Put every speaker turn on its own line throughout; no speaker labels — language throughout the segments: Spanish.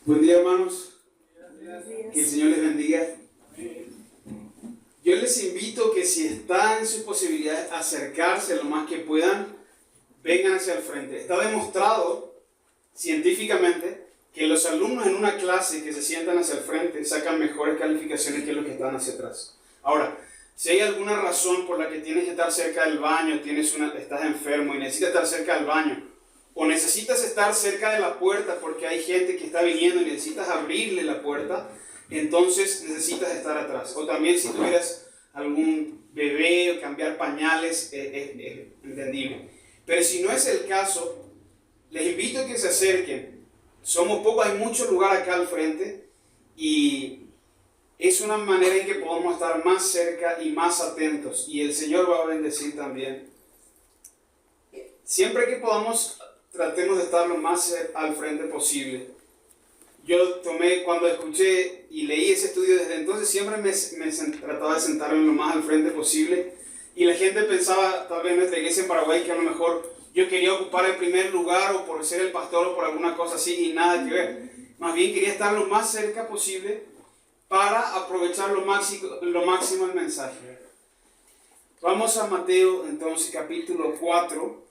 Buen día, hermanos. Que el Señor les bendiga. Yo les invito que si están en sus posibilidades acercarse lo más que puedan, vengan hacia el frente. Está demostrado científicamente que los alumnos en una clase que se sientan hacia el frente sacan mejores calificaciones que los que están hacia atrás. Ahora, si hay alguna razón por la que tienes que estar cerca del baño, estás enfermo y necesitas estar cerca del baño, o necesitas estar cerca de la puerta porque hay gente que está viniendo y necesitas abrirle la puerta, entonces necesitas estar atrás. O también si tuvieras algún bebé o cambiar pañales, es entendible. Pero si no es el caso, les invito a que se acerquen. Somos pocos, hay mucho lugar acá al frente y es una manera en que podamos estar más cerca y más atentos. Y el Señor va a bendecir también. Siempre que podamos, tratemos de estar lo más al frente posible. Yo cuando escuché y leí ese estudio desde entonces, siempre trataba de sentarme lo más al frente posible. Y la gente pensaba, tal vez en nuestra iglesia en Paraguay, que a lo mejor yo quería ocupar el primer lugar o por ser el pastor o por alguna cosa así, y nada que ver. Más bien quería estar lo más cerca posible para aprovechar lo máximo el mensaje. Vamos a Mateo, entonces, capítulo 4.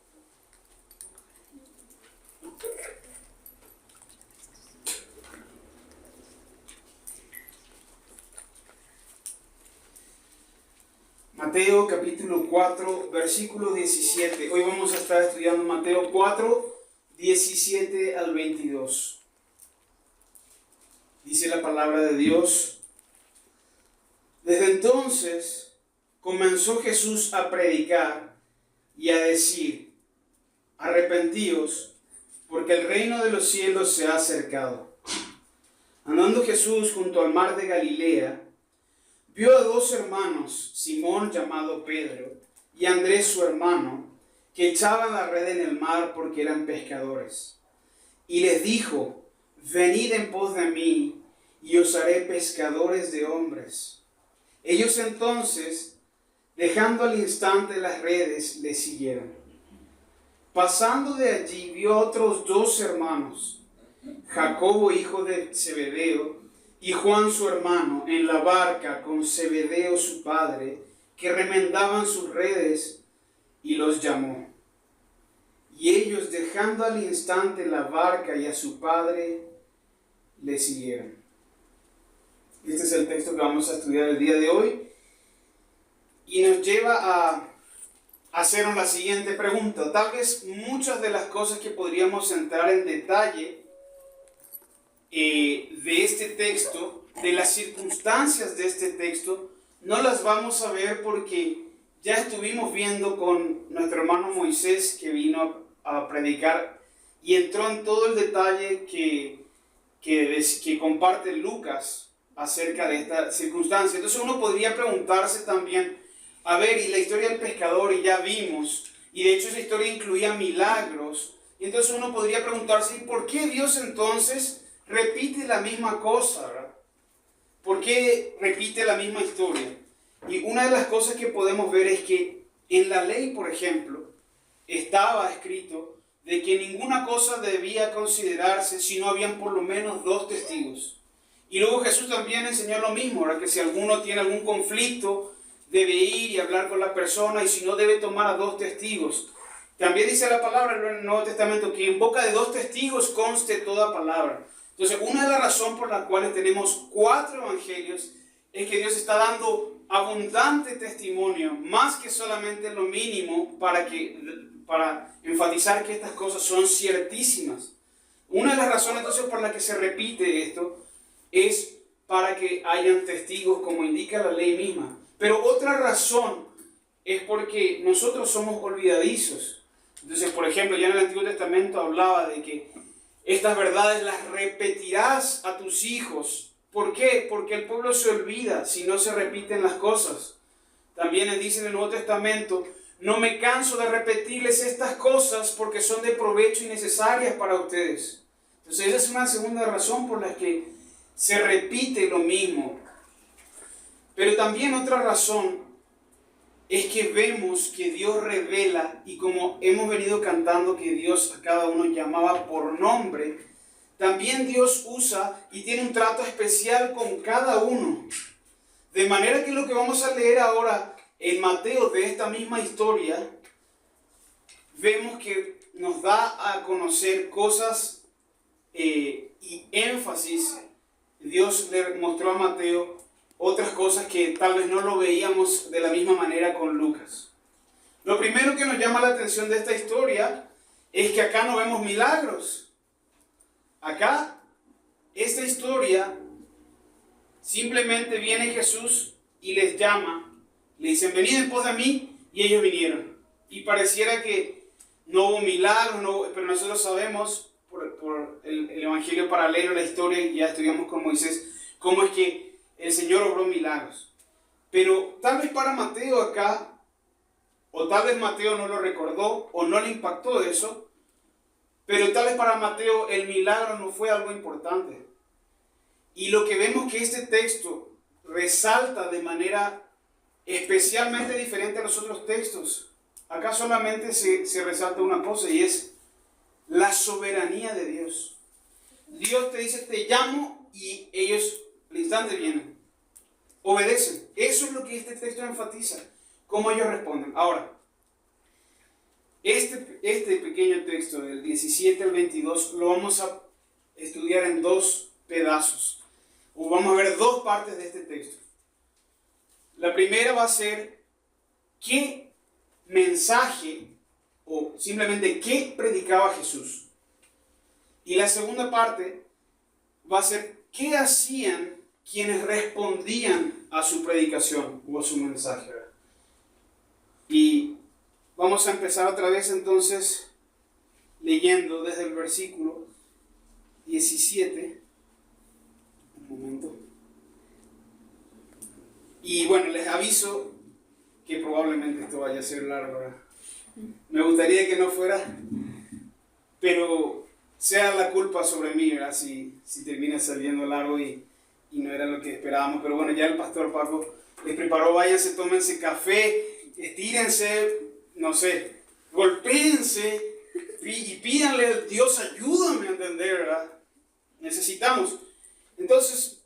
Mateo capítulo 4, versículo 17. Hoy vamos a estar estudiando Mateo 4, 17 al 22. Dice la palabra de Dios: Desde entonces comenzó Jesús a predicar y a decir: Arrepentíos, porque el reino de los cielos se ha acercado. Andando Jesús junto al mar de Galilea, vio a dos hermanos, Simón llamado Pedro y Andrés su hermano, que echaban la red en el mar porque eran pescadores. Y les dijo: Venid en pos de mí, y os haré pescadores de hombres. Ellos entonces, dejando al instante las redes, le siguieron. Pasando de allí, vio a otros dos hermanos, Jacobo hijo de Zebedeo y Juan su hermano, en la barca con Zebedeo su padre, que remendaban sus redes, y los llamó. Y ellos, dejando al instante la barca y a su padre, le siguieron. Este es el texto que vamos a estudiar el día de hoy, y nos lleva a hacernos la siguiente pregunta. Tal vez muchas de las cosas que podríamos entrar en detalle de este texto, de las circunstancias de este texto, no las vamos a ver porque ya estuvimos viendo con nuestro hermano Moisés, que vino a predicar y entró en todo el detalle que comparte Lucas acerca de esta circunstancia. Entonces uno podría preguntarse también, a ver, y la historia del pescador, y ya vimos, y de hecho esa historia incluía milagros, y entonces uno podría preguntarse, ¿y por qué Dios entonces repite la misma cosa, verdad? ¿Por qué repite la misma historia? Y una de las cosas que podemos ver es que en la ley, por ejemplo, estaba escrito de que ninguna cosa debía considerarse si no habían por lo menos dos testigos. Y luego Jesús también enseñó lo mismo, ¿verdad? Que si alguno tiene algún conflicto, debe ir y hablar con la persona, y si no, debe tomar a dos testigos. También dice la palabra en el Nuevo Testamento que en boca de dos testigos conste toda palabra. Entonces, una de las razones por las cuales tenemos 4 evangelios es que Dios está dando abundante testimonio, más que solamente lo mínimo, para enfatizar que estas cosas son ciertísimas. Una de las razones entonces por las que se repite esto es para que hayan testigos, como indica la ley misma. Pero otra razón es porque nosotros somos olvidadizos. Entonces, por ejemplo, ya en el Antiguo Testamento hablaba de que estas verdades las repetirás a tus hijos. ¿Por qué? Porque el pueblo se olvida si no se repiten las cosas. También dice en el Nuevo Testamento: no me canso de repetirles estas cosas porque son de provecho y necesarias para ustedes. Entonces esa es una segunda razón por la que se repite lo mismo. Pero también otra razón es que vemos que Dios revela, y como hemos venido cantando que Dios a cada uno llamaba por nombre, también Dios usa y tiene un trato especial con cada uno. De manera que lo que vamos a leer ahora en Mateo de esta misma historia, vemos que nos da a conocer cosas y énfasis. Dios le mostró a Mateo otras cosas que tal vez no lo veíamos de la misma manera con Lucas. Lo primero que nos llama la atención de esta historia es que acá no vemos milagros. Acá, esta historia, simplemente viene Jesús y les llama, le dicen, venid en pos de mí, y ellos vinieron. Y pareciera que no hubo milagros, pero nosotros sabemos, por el evangelio paralelo a la historia, y ya estudiamos con Moisés, cómo es que el Señor obró milagros. Pero tal vez para Mateo acá, o tal vez Mateo no lo recordó, o no le impactó eso, pero tal vez para Mateo el milagro no fue algo importante. Y lo que vemos que este texto resalta de manera especialmente diferente a los otros textos. Acá solamente se resalta una cosa, y es la soberanía de Dios. Dios te dice, te llamo, y ellos al instante vienen. Obedecen. Eso es lo que este texto enfatiza. Cómo ellos responden. Ahora, este pequeño texto del 17 al 22 lo vamos a estudiar en dos pedazos. O vamos a ver dos partes de este texto. La primera va a ser qué mensaje o simplemente qué predicaba Jesús. Y la segunda parte va a ser qué hacían quienes respondían a su predicación o a su mensaje. Y vamos a empezar otra vez entonces leyendo desde el versículo 17. Un momento. Y bueno, les aviso que probablemente esto vaya a ser largo, ¿verdad? Me gustaría que no fuera, pero sea la culpa sobre mí, ¿verdad? Si termina saliendo largo y no era lo que esperábamos. Pero bueno, ya el pastor Paco les preparó, váyanse, tómense café, estírense, no sé, golpéense y pídanle, Dios, ayúdame a entender, ¿verdad? Necesitamos. Entonces,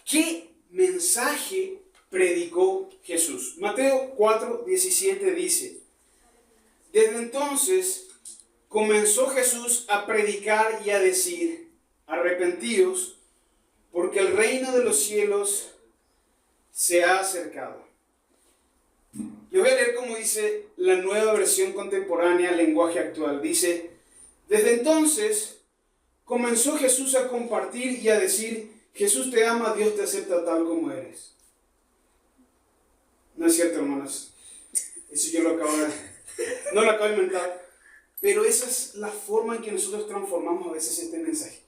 ¿qué mensaje predicó Jesús? Mateo 4:17 dice, desde entonces comenzó Jesús a predicar y a decir, arrepentíos, porque el reino de los cielos se ha acercado. Yo voy a leer como dice la nueva versión contemporánea, lenguaje actual. Dice, desde entonces comenzó Jesús a compartir y a decir, Jesús te ama, Dios te acepta tal como eres. No es cierto, hermanos. Eso yo no lo acabo de inventar. Pero esa es la forma en que nosotros transformamos a veces este mensaje.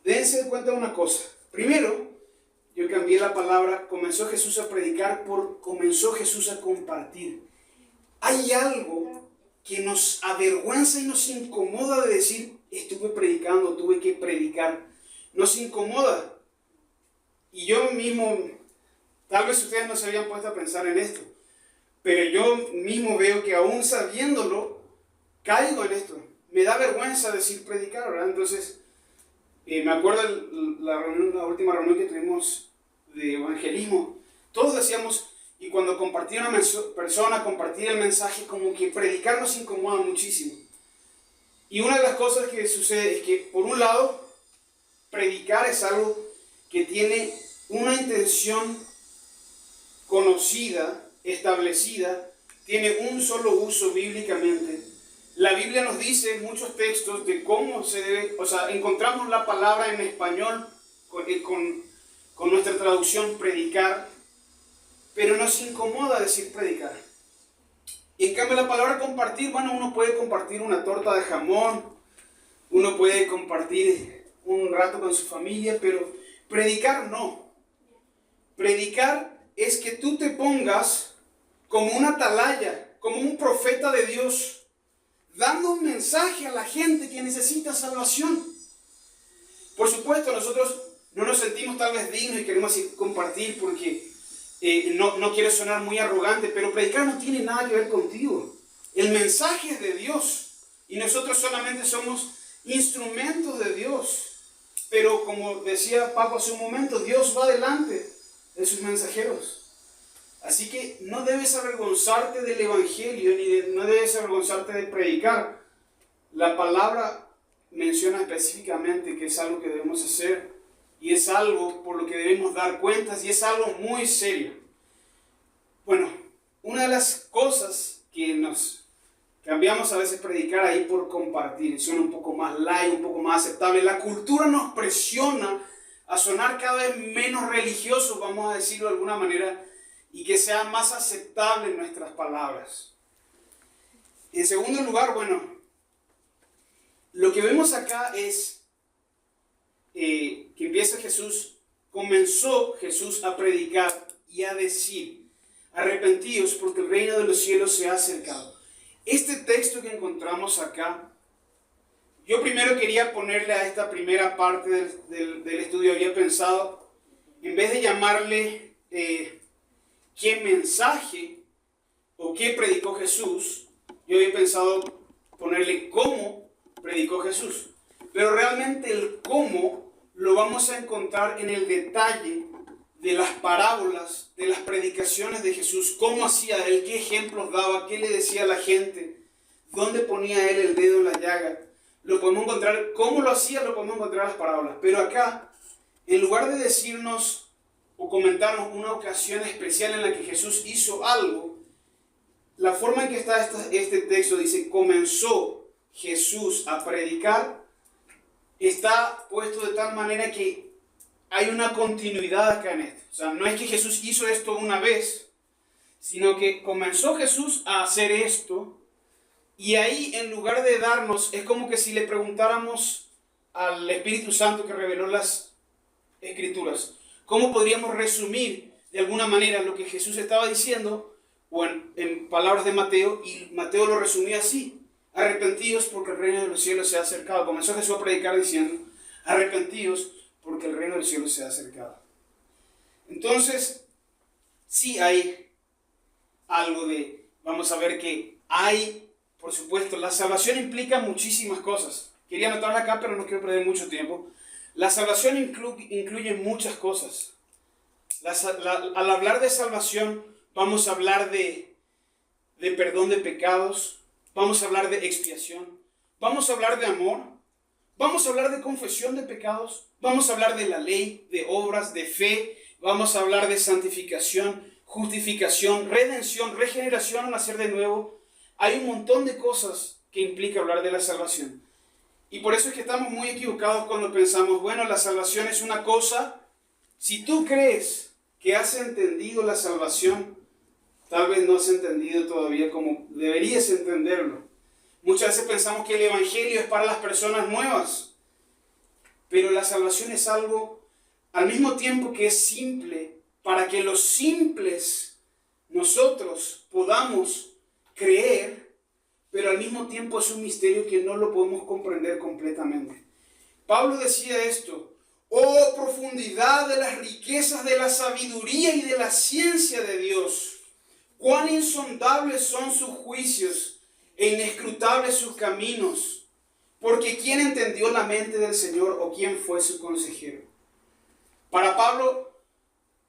Dense cuenta de una cosa. Primero, yo cambié la palabra, comenzó Jesús a predicar por comenzó Jesús a compartir. Hay algo que nos avergüenza y nos incomoda de decir, estuve predicando, tuve que predicar. Nos incomoda. Y yo mismo, tal vez ustedes no se habían puesto a pensar en esto, pero yo mismo veo que aún sabiéndolo, caigo en esto. Me da vergüenza decir predicar, ¿verdad? Entonces, me acuerdo la última reunión que tuvimos de evangelismo. Todos decíamos, y cuando compartía una persona, compartía el mensaje, como que predicar nos incomoda muchísimo. Y una de las cosas que sucede es que, por un lado, predicar es algo que tiene una intención conocida, establecida, tiene un solo uso bíblicamente. La Biblia nos dice en muchos textos de cómo se debe, encontramos la palabra en español con nuestra traducción predicar, pero nos incomoda decir predicar. Y en cambio la palabra compartir, bueno, uno puede compartir una torta de jamón, uno puede compartir un rato con su familia, pero predicar no. Predicar es que tú te pongas como una atalaya, como un profeta de Dios, dando un mensaje a la gente que necesita salvación. Por supuesto, nosotros no nos sentimos tal vez dignos y queremos compartir porque no quiero sonar muy arrogante, pero predicar no tiene nada que ver contigo. El mensaje es de Dios y nosotros solamente somos instrumentos de Dios. Pero como decía Paco hace un momento, Dios va delante de sus mensajeros. Así que no debes avergonzarte del Evangelio, no debes avergonzarte de predicar. La palabra menciona específicamente que es algo que debemos hacer y es algo por lo que debemos dar cuentas y es algo muy serio. Bueno, una de las cosas que nos cambiamos a veces predicar ahí por compartir, suena un poco más light, un poco más aceptable. La cultura nos presiona a sonar cada vez menos religiosos, vamos a decirlo de alguna manera, y que sea más aceptable en nuestras palabras. En segundo lugar, bueno, lo que vemos acá es que comenzó Jesús a predicar y a decir, arrepentíos porque el reino de los cielos se ha acercado. Este texto que encontramos acá, yo primero quería ponerle a esta primera parte del estudio, había pensado, en vez de llamarle qué mensaje o qué predicó Jesús, yo había pensado ponerle cómo predicó Jesús. Pero realmente el cómo lo vamos a encontrar en el detalle de las parábolas, de las predicaciones de Jesús, cómo hacía él, qué ejemplos daba, qué le decía a la gente, dónde ponía él el dedo en la llaga. Lo podemos encontrar, cómo lo hacía, lo podemos encontrar en las parábolas. Pero acá, en lugar de decirnos o comentarnos una ocasión especial en la que Jesús hizo algo, la forma en que está este texto dice, comenzó Jesús a predicar, está puesto de tal manera que hay una continuidad acá en esto. O sea, no es que Jesús hizo esto una vez, sino que comenzó Jesús a hacer esto, y ahí en lugar de darnos, es como que si le preguntáramos al Espíritu Santo que reveló las Escrituras, ¿cómo podríamos resumir de alguna manera lo que Jesús estaba diciendo? O en palabras de Mateo, y Mateo lo resumía así, arrepentíos porque el reino de los cielos se ha acercado. Comenzó Jesús a predicar diciendo, arrepentíos porque el reino del cielo se ha acercado. Entonces, sí hay algo vamos a ver que hay, por supuesto, la salvación implica muchísimas cosas. Quería anotarla acá, pero no quiero perder mucho tiempo. La salvación incluye muchas cosas. Al hablar de salvación, vamos a hablar de perdón de pecados, vamos a hablar de expiación, vamos a hablar de amor, vamos a hablar de confesión de pecados, vamos a hablar de la ley, de obras, de fe, vamos a hablar de santificación, justificación, redención, regeneración, nacer de nuevo. Hay un montón de cosas que implica hablar de la salvación. Y por eso es que estamos muy equivocados cuando pensamos, bueno, la salvación es una cosa. Si tú crees que has entendido la salvación, tal vez no has entendido todavía como deberías entenderlo. Muchas veces pensamos que el Evangelio es para las personas nuevas, pero la salvación es algo al mismo tiempo que es simple, para que los simples nosotros podamos creer, pero al mismo tiempo es un misterio que no lo podemos comprender completamente. Pablo decía esto, oh profundidad de las riquezas de la sabiduría y de la ciencia de Dios, cuán insondables son sus juicios e inescrutables sus caminos, porque ¿quién entendió la mente del Señor o quién fue su consejero? Para Pablo,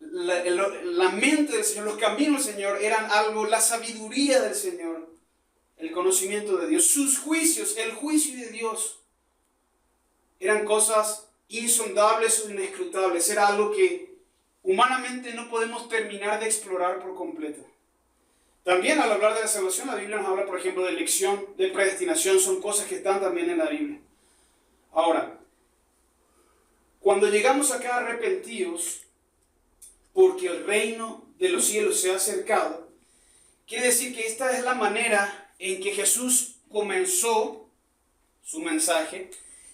la mente del Señor, los caminos del Señor eran algo, la sabiduría del Señor, el conocimiento de Dios, sus juicios, el juicio de Dios, eran cosas insondables o inescrutables, era algo que humanamente no podemos terminar de explorar por completo. También al hablar de la salvación, la Biblia nos habla, por ejemplo, de elección, de predestinación, son cosas que están también en la Biblia. Ahora, cuando llegamos acá arrepentidos, porque el reino de los cielos se ha acercado, quiere decir que esta es la manera en que Jesús comenzó su mensaje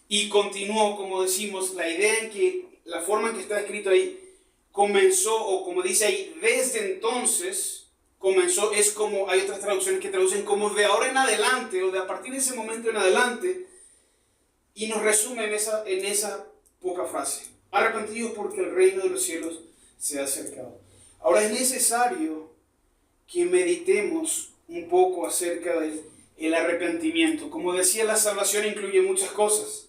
y continuó, como decimos, la idea en que, la forma en que está escrito ahí, comenzó, o como dice ahí, desde entonces, comenzó, es como, hay otras traducciones que traducen como de ahora en adelante, o de a partir de ese momento en adelante, y nos resume en esa poca frase. Arrepentidos porque el reino de los cielos se ha acercado. Ahora es necesario que meditemos un poco acerca el arrepentimiento. Como decía, la salvación incluye muchas cosas,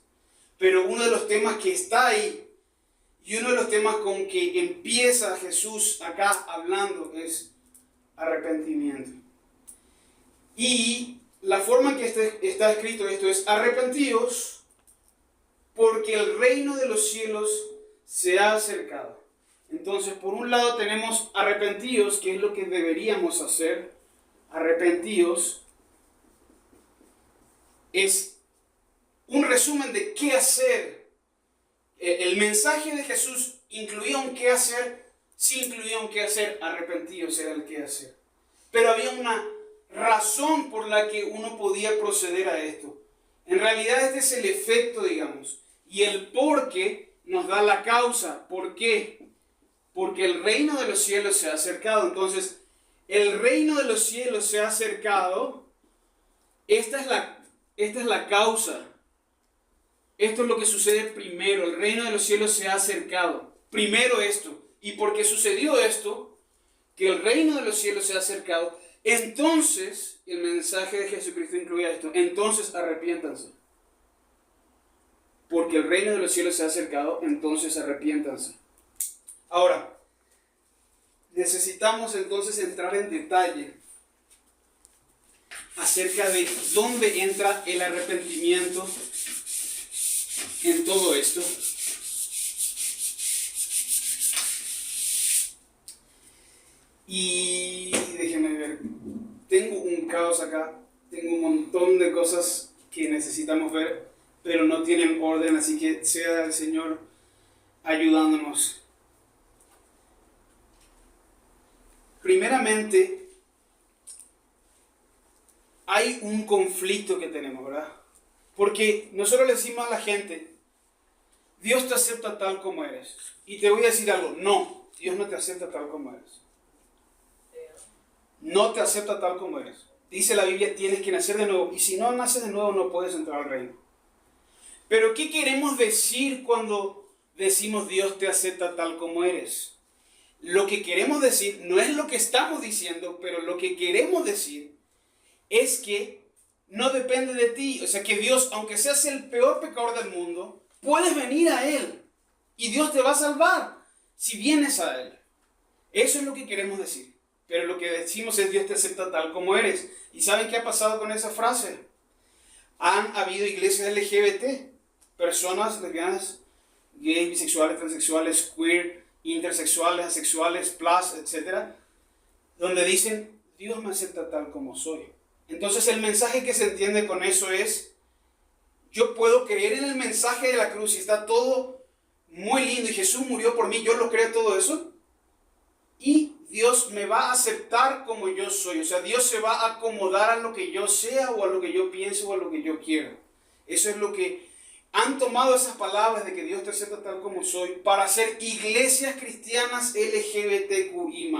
pero uno de los temas que está ahí y uno de los temas con que empieza Jesús acá hablando es arrepentimiento. Y la forma en que está escrito esto es: arrepentíos porque el reino de los cielos se ha acercado. Entonces, por un lado tenemos arrepentíos, que es lo que deberíamos hacer. Arrepentíos es un resumen de qué hacer. El mensaje de Jesús incluía un qué hacer, sí incluía un qué hacer, arrepentíos era el qué hacer. Pero había una razón por la que uno podía proceder a esto. En realidad este es el efecto, digamos, y el por qué nos da la causa. ¿Por qué? Porque el reino de los cielos se ha acercado. Entonces, el reino de los cielos se ha acercado. Esta es la causa. Esto es lo que sucede primero. El reino de los cielos se ha acercado. Primero esto. Y porque sucedió esto, que el reino de los cielos se ha acercado, entonces el mensaje de Jesucristo incluye esto. Entonces arrepiéntanse. Porque el reino de los cielos se ha acercado, entonces arrepiéntanse. Ahora, necesitamos entonces entrar en detalle acerca de dónde entra el arrepentimiento en todo esto. Y déjenme ver, tengo un caos acá, tengo un montón de cosas que necesitamos ver, pero no tienen orden, así que sea el Señor ayudándonos. Primeramente, hay un conflicto que tenemos, ¿verdad? Porque nosotros le decimos a la gente: Dios te acepta tal como eres. Y te voy a decir algo: no, Dios no te acepta tal como eres. No te acepta tal como eres. Dice la Biblia: tienes que nacer de nuevo. Y si no naces de nuevo, no puedes entrar al reino. Pero ¿qué queremos decir cuando decimos Dios te acepta tal como eres? Lo que queremos decir no es lo que estamos diciendo, pero lo que queremos decir es que no depende de ti. O sea, que Dios, aunque seas el peor pecador del mundo, puedes venir a Él y Dios te va a salvar si vienes a Él. Eso es lo que queremos decir. Pero lo que decimos es: Dios te acepta tal como eres. ¿Y saben qué ha pasado con esa frase? Han habido iglesias LGBT, personas lesbianas, gays, bisexuales, transexuales, queer, intersexuales, asexuales, plus, etc., donde dicen: Dios me acepta tal como soy. Entonces el mensaje que se entiende con eso es: yo puedo creer en el mensaje de la cruz y está todo muy lindo y Jesús murió por mí, yo lo creo todo eso, y Dios me va a aceptar como yo soy. O sea, Dios se va a acomodar a lo que yo sea o a lo que yo pienso o a lo que yo quiero. Eso es lo que han tomado esas palabras de que Dios te acepta tal como soy para hacer iglesias cristianas LGBTQI+.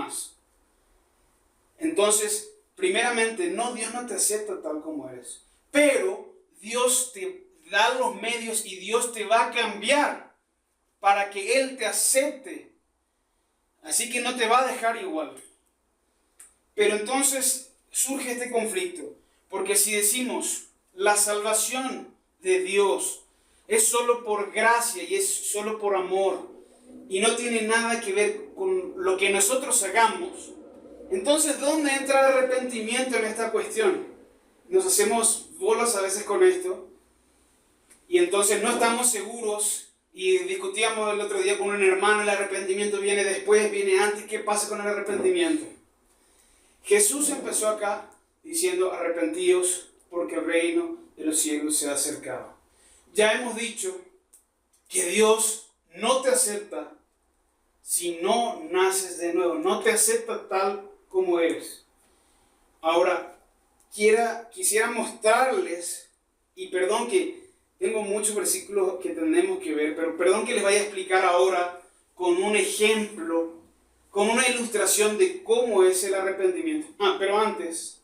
Entonces, primeramente, no, Dios no te acepta tal como eres. Pero Dios te da los medios y Dios te va a cambiar para que Él te acepte. Así que no te va a dejar igual. Pero entonces surge este conflicto. Porque si decimos la salvación de Dios es solo por gracia y es solo por amor y no tiene nada que ver con lo que nosotros hagamos, entonces ¿dónde entra el arrepentimiento en esta cuestión? Nos hacemos bolas a veces con esto y entonces no estamos seguros. Y discutíamos el otro día con un hermano: el arrepentimiento viene después, viene antes. ¿Qué pasa con el arrepentimiento? Jesús empezó acá diciendo: arrepentíos porque el reino de los cielos se ha acercado. Ya hemos dicho que Dios no te acepta si no naces de nuevo. No te acepta tal como eres. Ahora, quisiera mostrarles, y perdón que tengo muchos versículos que tenemos que ver, pero perdón que les vaya a explicar ahora con un ejemplo, con una ilustración de cómo es el arrepentimiento. Pero antes.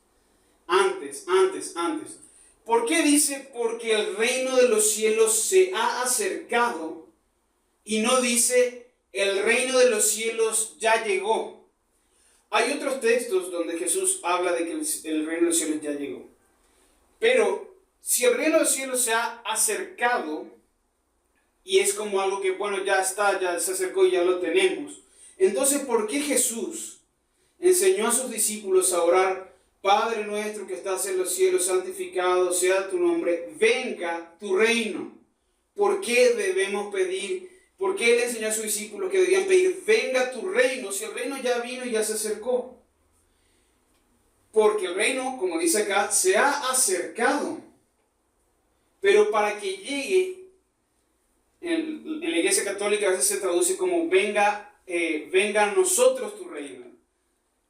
¿Por qué dice porque el reino de los cielos se ha acercado y no dice el reino de los cielos ya llegó? Hay otros textos donde Jesús habla de que el reino de los cielos ya llegó. Pero si el reino de los cielos se ha acercado, y es como algo que, bueno, ya está, ya se acercó y ya lo tenemos, entonces, ¿por qué Jesús enseñó a sus discípulos a orar: Padre nuestro que estás en los cielos, santificado sea tu nombre, venga tu reino? ¿Por qué debemos pedir? ¿Por qué Él enseñó a sus discípulos que debían pedir: venga tu reino, si el reino ya vino y ya se acercó? Porque el reino, como dice acá, se ha acercado. Pero para que llegue, en la Iglesia Católica a veces se traduce como venga a nosotros tu reino.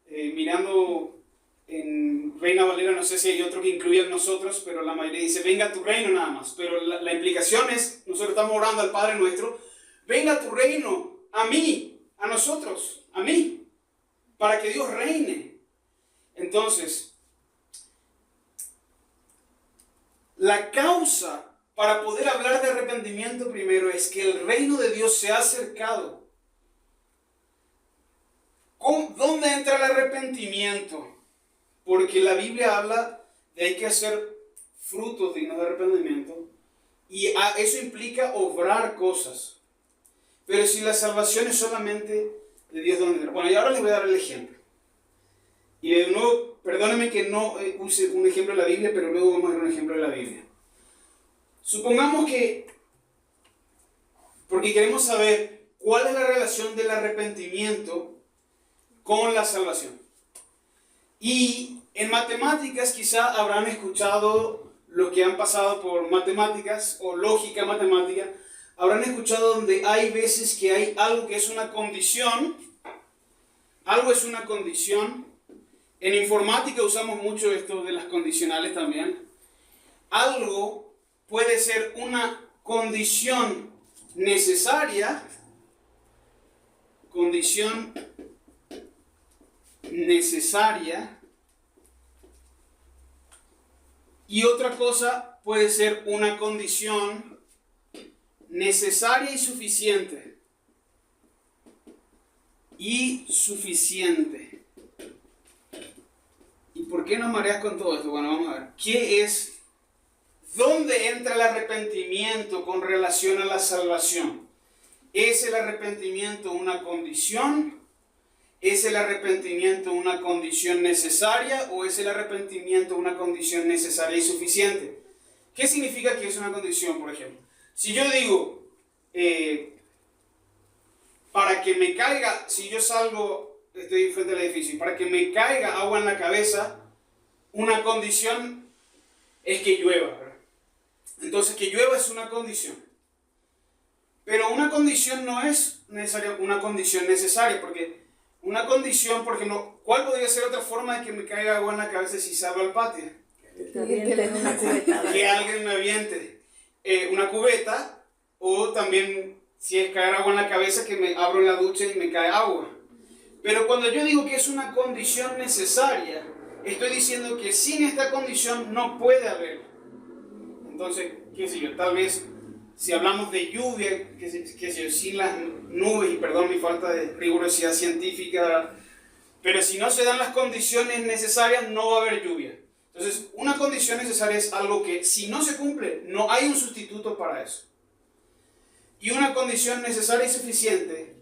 Mirando en Reina Valera, no sé si hay otro que incluya a nosotros, pero la mayoría dice venga a tu reino nada más. Pero la implicación es, nosotros estamos orando al Padre nuestro: venga a tu reino, a mí, a nosotros, a mí, para que Dios reine. Entonces, la causa para poder hablar de arrepentimiento primero es que el reino de Dios se ha acercado. ¿Dónde entra el arrepentimiento? Porque la Biblia habla de hay que hacer frutos dignos de arrepentimiento, y eso implica obrar cosas. Pero si la salvación es solamente de Dios, ¿dónde entra? Bueno, y ahora les voy a dar el ejemplo. Y de nuevo, perdónenme que no use un ejemplo de la Biblia, pero luego vamos a ver un ejemplo de la Biblia. Supongamos que, porque queremos saber cuál es la relación del arrepentimiento con la salvación. Y en matemáticas quizá habrán escuchado, los que han pasado por matemáticas o lógica matemática, habrán escuchado donde hay veces que hay algo que es una condición. Algo es una condición. En informática usamos mucho esto de las condicionales también. Algo puede ser una condición necesaria, y otra cosa puede ser una condición necesaria y suficiente. ¿Y por qué nos mareas con todo esto? Bueno, vamos a ver. ¿Dónde entra el arrepentimiento con relación a la salvación? ¿Es el arrepentimiento una condición? ¿Es el arrepentimiento una condición necesaria o es el arrepentimiento una condición necesaria y suficiente? ¿Qué significa que es una condición, por ejemplo? Si yo digo, para que me caiga, si yo salgo, estoy frente al edificio, para que me caiga agua en la cabeza, una condición es que llueva, ¿verdad? Entonces, que llueva es una condición. Pero una condición no es necesaria, una condición necesaria, porque una condición, por ejemplo, ¿cuál podría ser otra forma de que me caiga agua en la cabeza si salgo al patio? Que alguien me aviente una cubeta, o también, si es caer agua en la cabeza, que me abro la ducha y me cae agua. Pero cuando yo digo que es una condición necesaria, estoy diciendo que sin esta condición no puede haber. Entonces, qué sé yo, tal vez si hablamos de lluvia, qué sé yo, sin las nubes, y perdón mi falta de rigurosidad científica, ¿verdad? Pero si no se dan las condiciones necesarias, no va a haber lluvia. Entonces, una condición necesaria es algo que si no se cumple, no hay un sustituto para eso. Y una condición necesaria y suficiente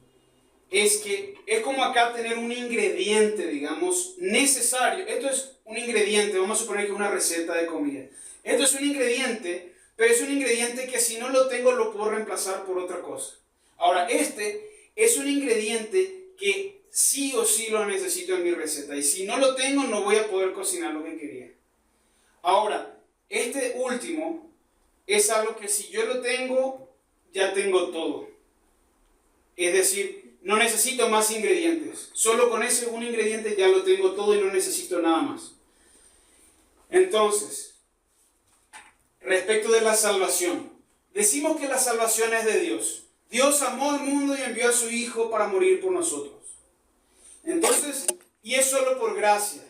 es que es como acá tener un ingrediente, digamos, necesario. Esto es un ingrediente, vamos a suponer que es una receta de comida. Esto es un ingrediente, pero es un ingrediente que si no lo tengo lo puedo reemplazar por otra cosa. Ahora, este es un ingrediente que sí o sí lo necesito en mi receta. Y si no lo tengo, no voy a poder cocinar lo que quería. Ahora, este último es algo que si yo lo tengo, ya tengo todo. Es decir, no necesito más ingredientes. Solo con ese un ingrediente ya lo tengo todo y no necesito nada más. Entonces, respecto de la salvación, decimos que la salvación es de Dios. Dios amó al mundo y envió a su Hijo para morir por nosotros. Entonces, y es solo por gracia.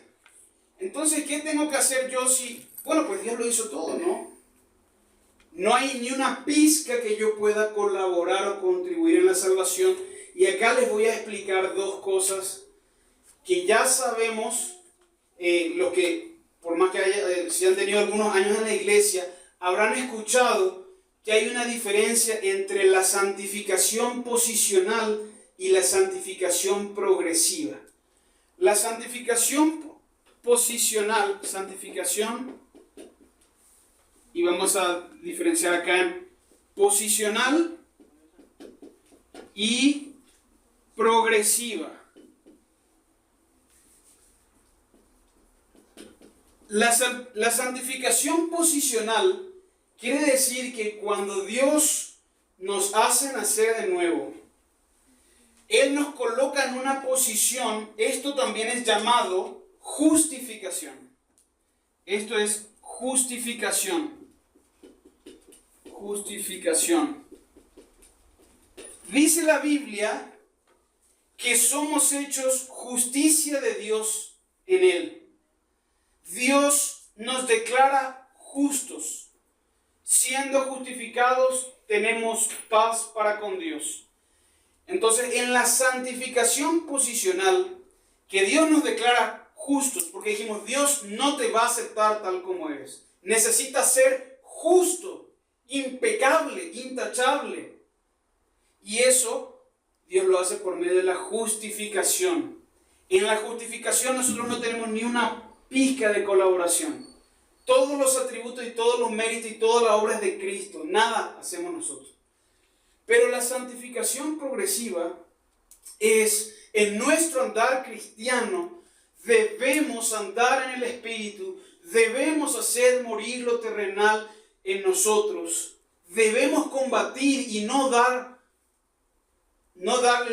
Entonces, ¿qué tengo que hacer yo si... Bueno, pues Dios lo hizo todo, ¿no? No hay ni una pizca que yo pueda colaborar o contribuir en la salvación. Y acá les voy a explicar dos cosas que ya sabemos, los que por más que si han tenido algunos años en la iglesia, habrán escuchado que hay una diferencia entre la santificación posicional y la santificación progresiva. La santificación posicional, y vamos a diferenciar acá en posicional y progresiva. La santificación posicional quiere decir que cuando Dios nos hace nacer de nuevo, Él nos coloca en una posición. Esto también es llamado justificación. Esto es justificación. Justificación. Dice la Biblia que somos hechos justicia de Dios en Él. Dios nos declara justos. Siendo justificados, tenemos paz para con Dios. Entonces, en la santificación posicional, que Dios nos declara justos, porque dijimos, Dios no te va a aceptar tal como eres. Necesitas ser justo, impecable, intachable. Y eso Dios lo hace por medio de la justificación. En la justificación nosotros no tenemos ni una pizca de colaboración. Todos los atributos y todos los méritos y todas las obras de Cristo, nada hacemos nosotros. Pero la santificación progresiva es, en nuestro andar cristiano, debemos andar en el Espíritu, debemos hacer morir lo terrenal en nosotros, debemos combatir y no darle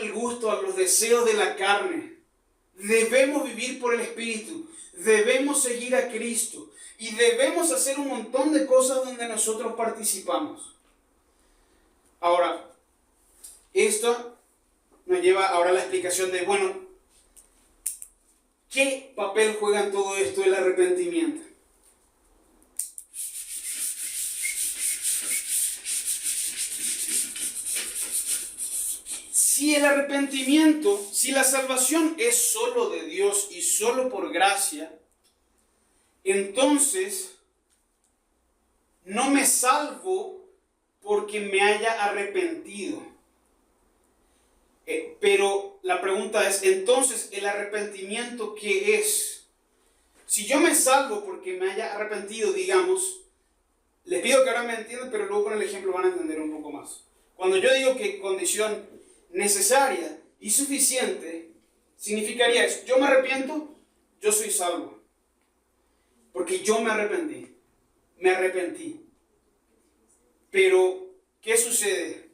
el gusto a los deseos de la carne. Debemos vivir por el Espíritu, debemos seguir a Cristo y debemos hacer un montón de cosas donde nosotros participamos. Ahora, esto nos lleva ahora a la explicación de, bueno, ¿qué papel juega en todo esto el arrepentimiento? Si el arrepentimiento, si la salvación es solo de Dios y solo por gracia, entonces no me salvo porque me haya arrepentido. Pero la pregunta es, entonces, ¿el arrepentimiento qué es? Si yo me salvo porque me haya arrepentido, digamos, les pido que ahora me entiendan, pero luego con el ejemplo van a entender un poco más. Cuando yo digo que condición necesaria y suficiente, significaría eso. Yo me arrepiento, yo soy salvo. Porque yo me arrepentí. Pero, ¿qué sucede?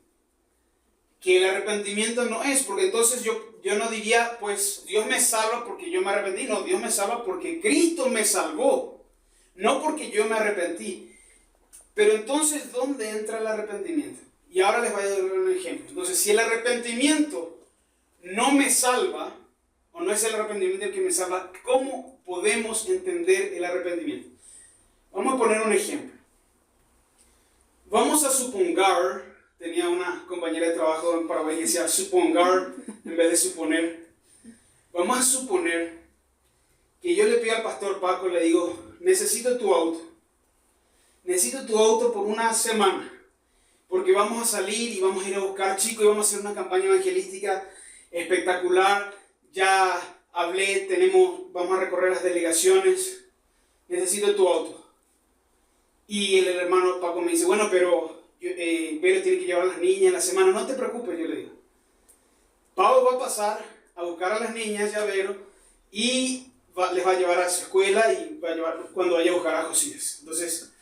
Que el arrepentimiento no es, porque entonces yo no diría, pues Dios me salva porque yo me arrepentí. No, Dios me salva porque Cristo me salvó, no porque yo me arrepentí. Pero entonces, ¿dónde entra el arrepentimiento? Y ahora les voy a dar un ejemplo. Entonces, si el arrepentimiento no me salva, o no es el arrepentimiento el que me salva, ¿cómo podemos entender el arrepentimiento? Vamos a poner un ejemplo. Vamos a suponer, tenía una compañera de trabajo en Paraguay que decía suponer en vez de suponer. Vamos a suponer que yo le pido al pastor Paco, le digo, necesito tu auto. Necesito tu auto por una semana, porque vamos a salir y vamos a ir a buscar chicos y vamos a hacer una campaña evangelística espectacular. Ya hablé, vamos a recorrer las delegaciones, necesito tu auto. Y el hermano Paco me dice, bueno, pero Vero tiene que llevar a las niñas en la semana. No te preocupes, yo le digo. Pablo va a pasar a buscar a las niñas y a Vero y les va a llevar a su escuela y va a llevar cuando vaya a buscar a Josías. Entonces,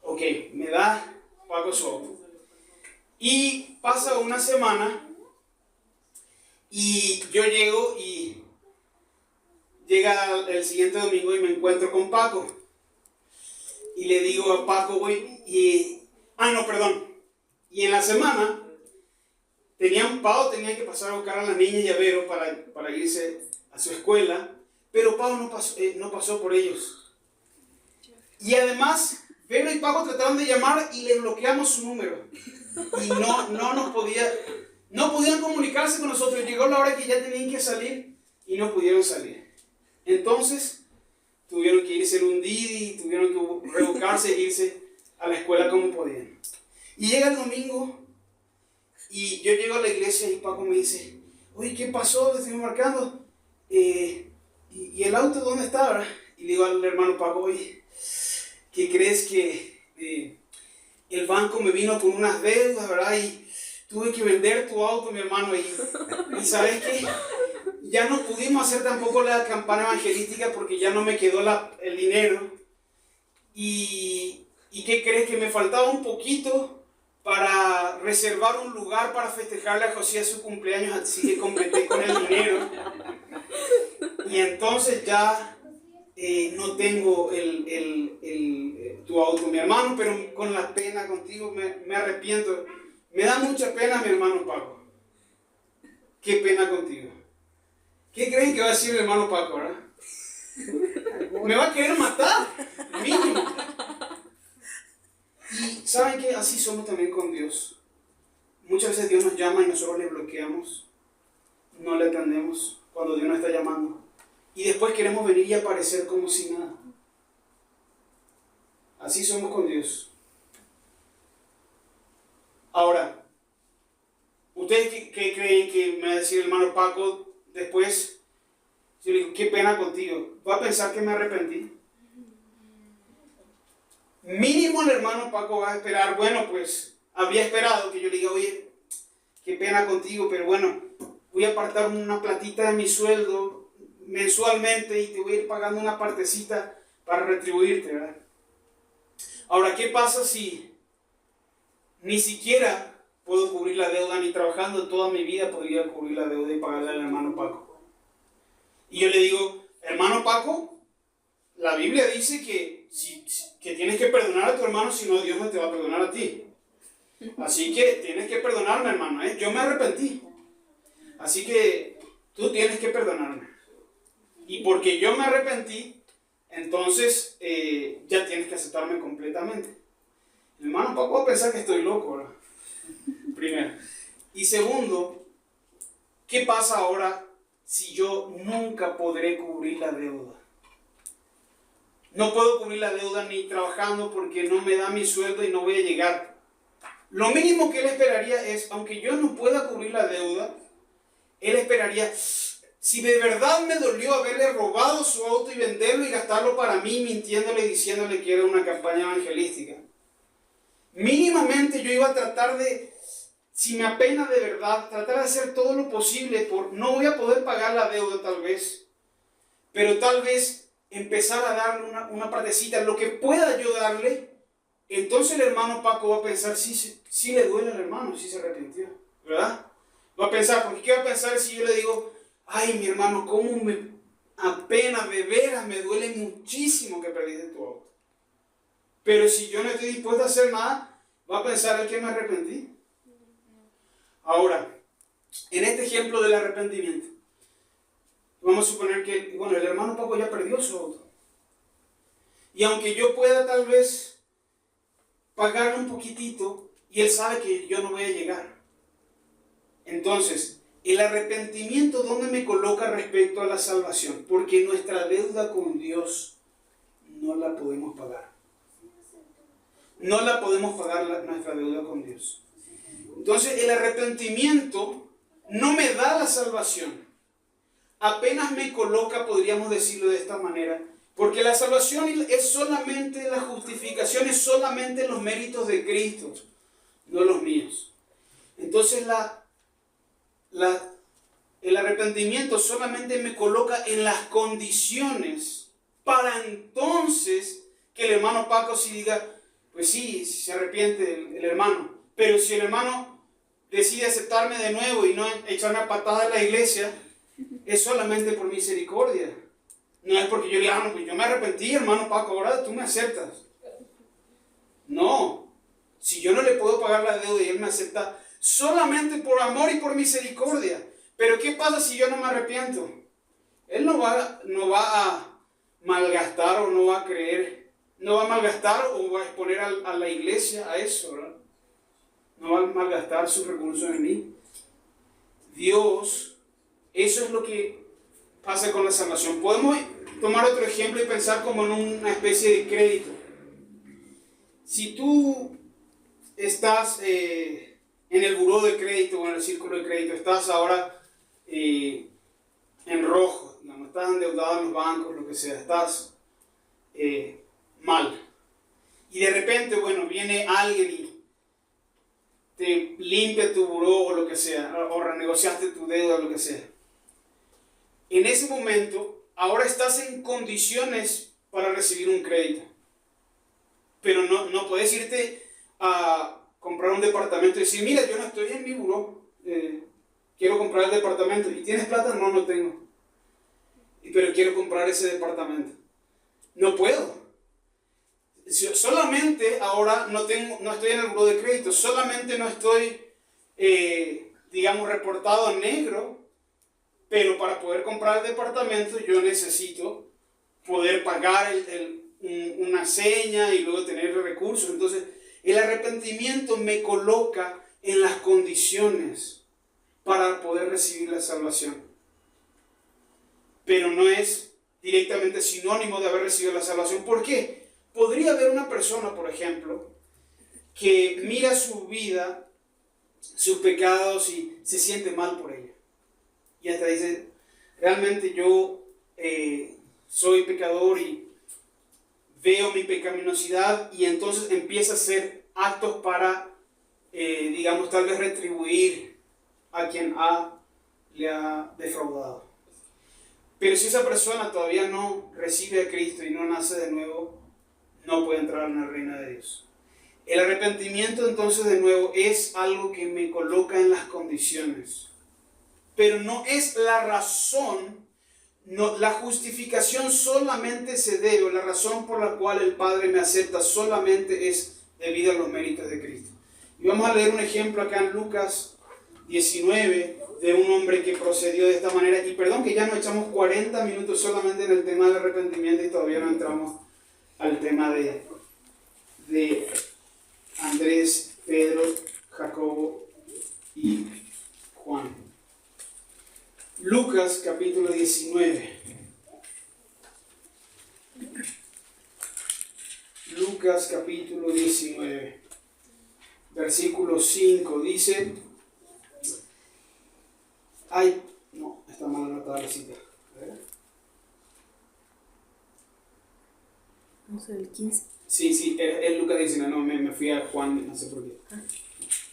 ok, me da Paco su auto. Y pasa una semana y yo llego y llega el siguiente domingo y me encuentro con Paco. Y le digo a Paco, voy, y en la semana, Pau tenía que pasar a buscar a la niña y a Vero para irse a su escuela, pero Pau no pasó por ellos. Y además, Vero y Paco trataron de llamar y le bloqueamos su número. Y no podían comunicarse con nosotros. Llegó la hora que ya tenían que salir y no pudieron salir. Entonces, tuvieron que irse en un Didi, tuvieron que reeducarse e irse a la escuela como podían. Y llega el domingo y yo llego a la iglesia y Paco me dice, oye, ¿qué pasó? Te estoy marcando. ¿Y el auto dónde está, verdad? Y le digo al hermano Paco, oye, ¿qué crees que el banco me vino con unas deudas, verdad? Y tuve que vender tu auto, mi hermano. Y ¿sabes qué? Ya no pudimos hacer tampoco la campaña evangelística porque ya no me quedó el dinero. ¿Y qué crees? Que me faltaba un poquito para reservar un lugar para festejarle a José su cumpleaños, así que completé con el dinero. Y entonces ya no tengo tu auto, mi hermano, pero con la pena contigo me arrepiento. Me da mucha pena, mi hermano Paco. Qué pena contigo. ¿Qué creen que va a decir mi hermano Paco, verdad? Me va a querer matar, mínimo. Y ¿saben qué? Así somos también con Dios. Muchas veces Dios nos llama y nosotros le bloqueamos, no le atendemos cuando Dios nos está llamando. Y después queremos venir y aparecer como si nada. Así somos con Dios. Ahora, ¿ustedes qué creen que me va a decir el hermano Paco después? Yo le digo, qué pena contigo. ¿Va a pensar que me arrepentí? Mínimo el hermano Paco va a esperar, bueno, pues había esperado que yo le diga, oye, qué pena contigo, pero bueno, voy a apartar una platita de mi sueldo mensualmente y te voy a ir pagando una partecita para retribuirte, ¿verdad? Ahora, ¿qué pasa si ni siquiera puedo cubrir la deuda, ni trabajando toda mi vida podría cubrir la deuda y pagarle al hermano Paco? Y yo le digo, hermano Paco, la Biblia dice que tienes que perdonar a tu hermano, si no Dios no te va a perdonar a ti. Así que tienes que perdonarme, hermano, ¿eh? Yo me arrepentí. Así que tú tienes que perdonarme. Y porque yo me arrepentí, entonces ya tienes que aceptarme completamente. El hermano Paco va a pensar que estoy loco, ¿verdad? Primero. Y segundo, ¿qué pasa ahora si yo nunca podré cubrir la deuda? No puedo cubrir la deuda ni trabajando porque no me da mi sueldo y no voy a llegar. Lo mínimo que él esperaría es, aunque yo no pueda cubrir la deuda, él esperaría, si de verdad me dolió haberle robado su auto y venderlo y gastarlo para mí, mintiéndole y diciéndole que era una campaña evangelística. Mínimamente yo iba a tratar de, si me apena de verdad, tratar de hacer todo lo posible no voy a poder pagar la deuda tal vez, pero tal vez empezar a darle una partecita, lo que pueda yo darle. Entonces el hermano Paco va a pensar, sí le duele al hermano, sí se arrepintió, ¿verdad? Va a pensar, porque ¿qué va a pensar si yo le digo, ay, mi hermano, cómo me apena, de veras, me duele muchísimo que perdiste tu auto? Pero si yo no estoy dispuesto a hacer nada, va a pensar el que me arrepentí. Ahora, en este ejemplo del arrepentimiento, vamos a suponer que, bueno, el hermano Paco ya perdió su auto. Y aunque yo pueda tal vez pagarle un poquitito, y él sabe que yo no voy a llegar. Entonces, el arrepentimiento, ¿dónde me coloca respecto a la salvación? Porque nuestra deuda con Dios no la podemos pagar. No la podemos pagar nuestra deuda con Dios. Entonces, el arrepentimiento no me da la salvación. Apenas me coloca, podríamos decirlo de esta manera, porque la salvación es solamente, la justificación es solamente los méritos de Cristo, no los míos. Entonces el arrepentimiento solamente me coloca en las condiciones para entonces que el hermano Paco sí diga, pues sí, se arrepiente el hermano, pero si el hermano decide aceptarme de nuevo y no echarme a patada en la iglesia, es solamente por misericordia. No es porque yo le diga, pues yo me arrepentí, hermano Paco, ahora tú me aceptas. No, si yo no le puedo pagar la deuda y él me acepta, solamente por amor y por misericordia. Pero ¿qué pasa si yo no me arrepiento? Él no va a malgastar o no va a creer, no va a malgastar o va a exponer a la iglesia a eso, ¿verdad? No va a malgastar sus recursos en mí. Dios, eso es lo que pasa con la salvación. Podemos tomar otro ejemplo y pensar como en una especie de crédito. Si tú estás en el buró de crédito o en el círculo de crédito, estás ahora en rojo, digamos, estás endeudado en los bancos, lo que sea, estás mal. Y de repente, bueno, viene alguien y te limpia tu buró o lo que sea, o renegociaste tu deuda o lo que sea. En ese momento, ahora estás en condiciones para recibir un crédito. Pero no puedes irte a comprar un departamento y decir, mira, yo no estoy en mi buró, quiero comprar el departamento. ¿Y tienes plata? No, no tengo. Pero quiero comprar ese departamento. No puedo. Solamente ahora no estoy en el buró de crédito, solamente no estoy, digamos, reportado en negro, pero para poder comprar el departamento yo necesito poder pagar una seña y luego tener recursos. Entonces, el arrepentimiento me coloca en las condiciones para poder recibir la salvación. Pero no es directamente sinónimo de haber recibido la salvación. ¿Por qué? Podría haber una persona, por ejemplo, que mira su vida, sus pecados y se siente mal por ella. Y hasta dice, realmente yo soy pecador y veo mi pecaminosidad, y entonces empieza a hacer actos para, digamos, tal vez retribuir a quien le ha defraudado. Pero si esa persona todavía no recibe a Cristo y no nace de nuevo, no puede entrar en el reino de Dios. El arrepentimiento, entonces, de nuevo, es algo que me coloca en las condiciones. Pero no es la razón, no, la justificación solamente se debe, o la razón por la cual el Padre me acepta solamente es debido a los méritos de Cristo. Y vamos a leer un ejemplo acá en Lucas 19 de un hombre que procedió de esta manera. Y perdón que ya nos echamos 40 minutos solamente en el tema del arrepentimiento y todavía no entramos al tema de Andrés, Pedro, Jacobo y Juan. Lucas capítulo 19. Lucas capítulo 19, versículo 5 dice... Ay, no, está mal anotada la cita. A ver.
Vamos a ver el 15.
Sí, es Lucas 19, no, me fui a Juan, no sé por qué.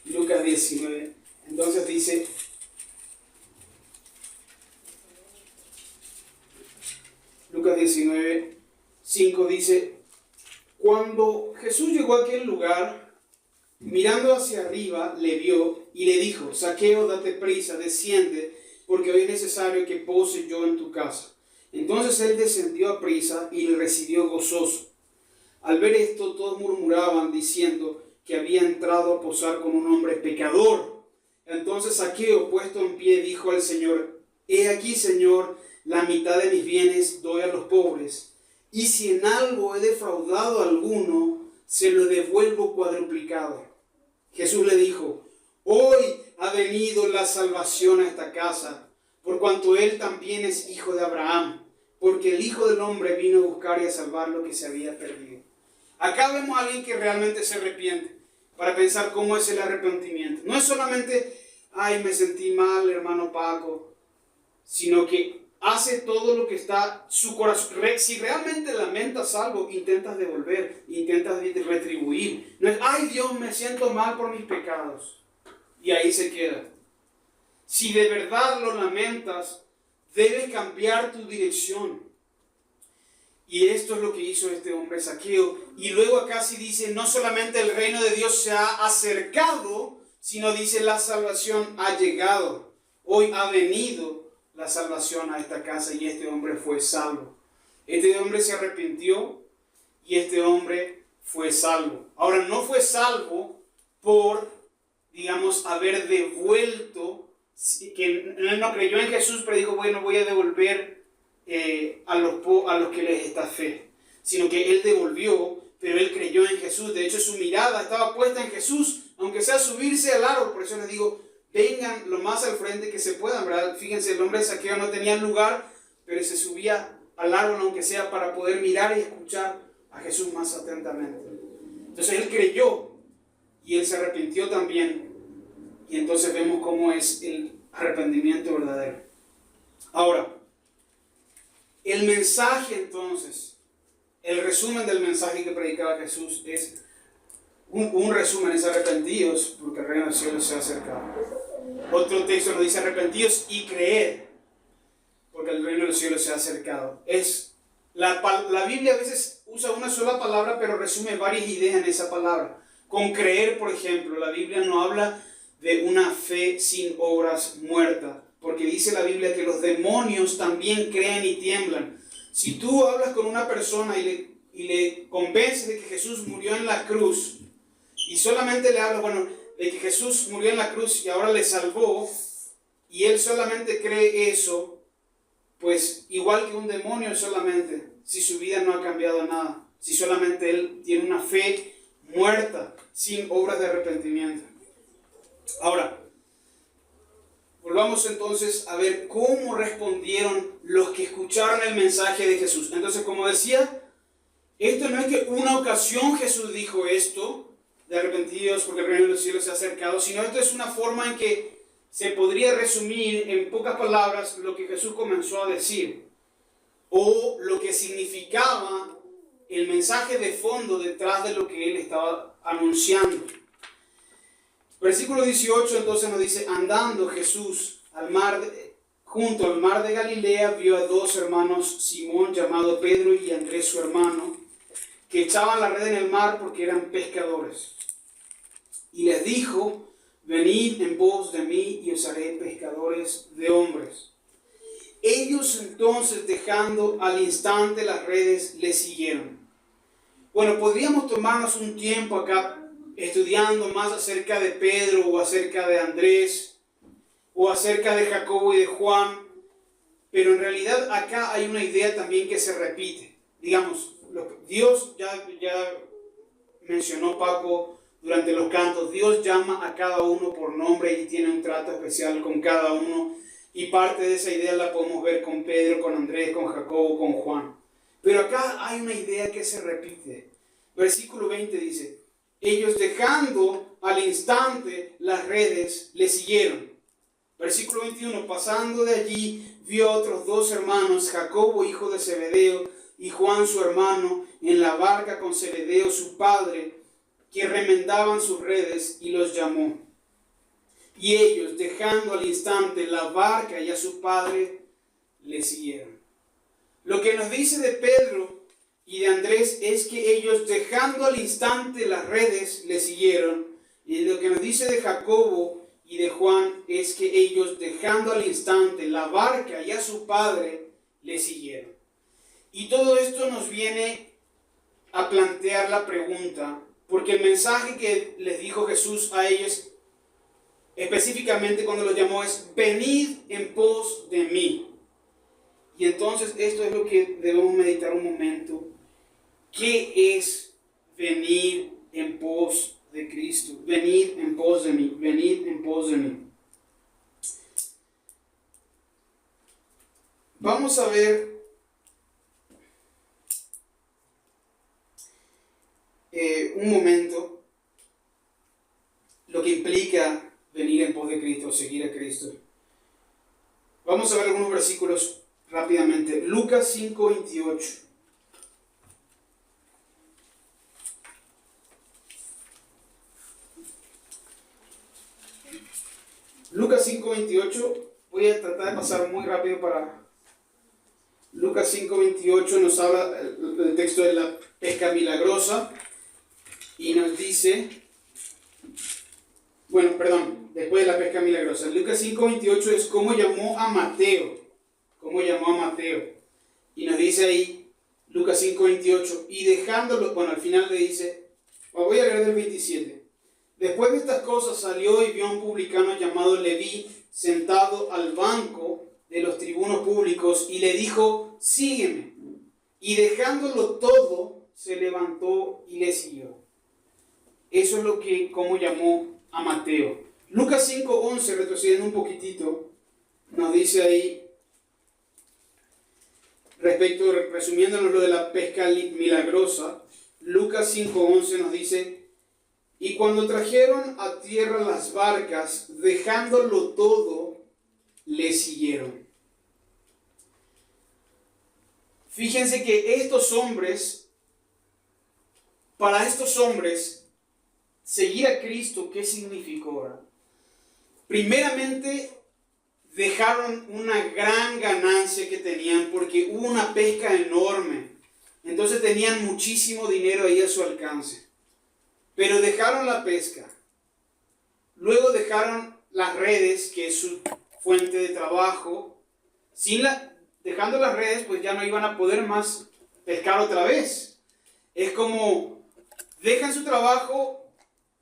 Lucas 19, entonces dice... Lucas 19, 5 dice, cuando Jesús llegó a aquel lugar, mirando hacia arriba, le vio y le dijo, Zaqueo, date prisa, desciende, porque hoy es necesario que pose yo en tu casa. Entonces él descendió a prisa y le recibió gozoso. Al ver esto, todos murmuraban, diciendo que había entrado a posar con un hombre pecador. Entonces Zaqueo, puesto en pie, dijo al Señor, he aquí, Señor, la mitad de mis bienes doy a los pobres, y si en algo he defraudado a alguno, se lo devuelvo cuadruplicado. Jesús le dijo, hoy ha venido la salvación a esta casa, por cuanto él también es hijo de Abraham, porque el Hijo del Hombre vino a buscar y a salvar lo que se había perdido. Acá vemos a alguien que realmente se arrepiente, para pensar cómo es el arrepentimiento. No es solamente, ay, me sentí mal, hermano Paco, sino que hace todo lo que está su corazón. Si realmente lamentas algo, intentas devolver, intentas retribuir. No es, ay Dios, me siento mal por mis pecados. Y ahí se queda. Si de verdad lo lamentas, debes cambiar tu dirección. Y esto es lo que hizo este hombre Zaqueo. Y luego acá sí dice, no solamente el reino de Dios se ha acercado, sino dice la salvación ha llegado. Hoy ha venido la salvación a esta casa y este hombre fue salvo. Este hombre se arrepintió y este hombre fue salvo. Ahora, no fue salvo por, digamos, haber devuelto, que él no creyó en Jesús, pero dijo, bueno, voy a devolver a los que les está fe. Sino que él devolvió, pero él creyó en Jesús. De hecho, su mirada estaba puesta en Jesús, aunque sea subirse al árbol. Por eso les digo, vengan lo más al frente que se puedan, ¿verdad? Fíjense, el hombre de Zaqueo no tenía lugar pero se subía al árbol aunque sea para poder mirar y escuchar a Jesús más atentamente. Entonces él creyó y él se arrepintió también, y entonces vemos cómo es el arrepentimiento verdadero. Ahora, el mensaje entonces, el resumen del mensaje que predicaba Jesús es un resumen, es arrepentidos porque el reino del cielo se ha acercado. Otro texto nos dice arrepentidos y creer porque el reino del cielo se ha acercado. La Biblia a veces usa una sola palabra pero resume varias ideas en esa palabra. Con creer, por ejemplo, la Biblia no habla de una fe sin obras muerta, porque dice la Biblia que los demonios también creen y tiemblan. Si tú hablas con una persona y le convences de que Jesús murió en la cruz, y solamente le hablas, de que Jesús murió en la cruz y ahora le salvó, y él solamente cree eso, pues igual que un demonio solamente, si su vida no ha cambiado nada, si solamente él tiene una fe muerta, sin obras de arrepentimiento. Ahora, volvamos entonces a ver cómo respondieron los que escucharon el mensaje de Jesús. Entonces, como decía, esto no es que una ocasión Jesús dijo esto, de arrepentidos porque el reino de los cielos se ha acercado, sino esto es una forma en que se podría resumir en pocas palabras lo que Jesús comenzó a decir, o lo que significaba el mensaje de fondo detrás de lo que él estaba anunciando. Versículo 18 entonces nos dice, andando Jesús junto al mar de Galilea, vio a dos hermanos, Simón llamado Pedro y Andrés su hermano, que echaban la red en el mar porque eran pescadores. Y les dijo, venid en pos de mí y os haré pescadores de hombres. Ellos entonces, dejando al instante las redes, le siguieron. Bueno, podríamos tomarnos un tiempo acá estudiando más acerca de Pedro o acerca de Andrés o acerca de Jacobo y de Juan, pero en realidad acá hay una idea también que se repite. Digamos, Dios ya mencionó Paco durante los cantos, Dios llama a cada uno por nombre y tiene un trato especial con cada uno, y parte de esa idea la podemos ver con Pedro, con Andrés, con Jacobo, con Juan. Pero acá hay una idea que se repite. Versículo 20 dice, ellos dejando al instante las redes le siguieron. Versículo 21, pasando de allí vio a otros dos hermanos, Jacobo hijo de Zebedeo y Juan su hermano, en la barca con Zebedeo su padre, que remendaban sus redes, y los llamó. Y ellos, dejando al instante la barca y a su padre, le siguieron. Lo que nos dice de Pedro y de Andrés es que ellos, dejando al instante las redes, le siguieron. Y lo que nos dice de Jacobo y de Juan es que ellos, dejando al instante la barca y a su padre, le siguieron. Y todo esto nos viene a plantear la pregunta, porque el mensaje que les dijo Jesús a ellos, específicamente cuando los llamó, es venid en pos de mí. Y entonces esto es lo que debemos meditar un momento. ¿Qué es venir en pos de Cristo? Venid en pos de mí, venid en pos de mí. Vamos a ver un momento lo que implica venir en pos de Cristo, seguir a Cristo. Vamos a ver algunos versículos rápidamente. Lucas 5:28. Lucas 5:28. Voy a tratar de pasar muy rápido para... Lucas 5:28 nos habla el texto de la pesca milagrosa y nos dice, después de la pesca milagrosa. Lucas 5:28 es cómo llamó a Mateo. Y nos dice ahí, Lucas 5:28, y dejándolo, al final le dice, voy a leer del 27. Después de estas cosas salió y vio a un publicano llamado Leví sentado al banco de los tribunos públicos y le dijo, sígueme. Y dejándolo todo, se levantó y le siguió. Eso es cómo llamó a Mateo. Lucas 5:11, retrocediendo un poquitito, nos dice ahí, respecto, resumiéndonos lo de la pesca milagrosa, Lucas 5:11 nos dice: y cuando trajeron a tierra las barcas, dejándolo todo, le siguieron. Fíjense que para estos hombres, seguir a Cristo, ¿qué significó? ¿Verdad? Primeramente, dejaron una gran ganancia que tenían porque hubo una pesca enorme. Entonces tenían muchísimo dinero ahí a su alcance. Pero dejaron la pesca. Luego dejaron las redes, que es su fuente de trabajo. Dejando las redes, pues ya no iban a poder más pescar otra vez. Es como dejan su trabajo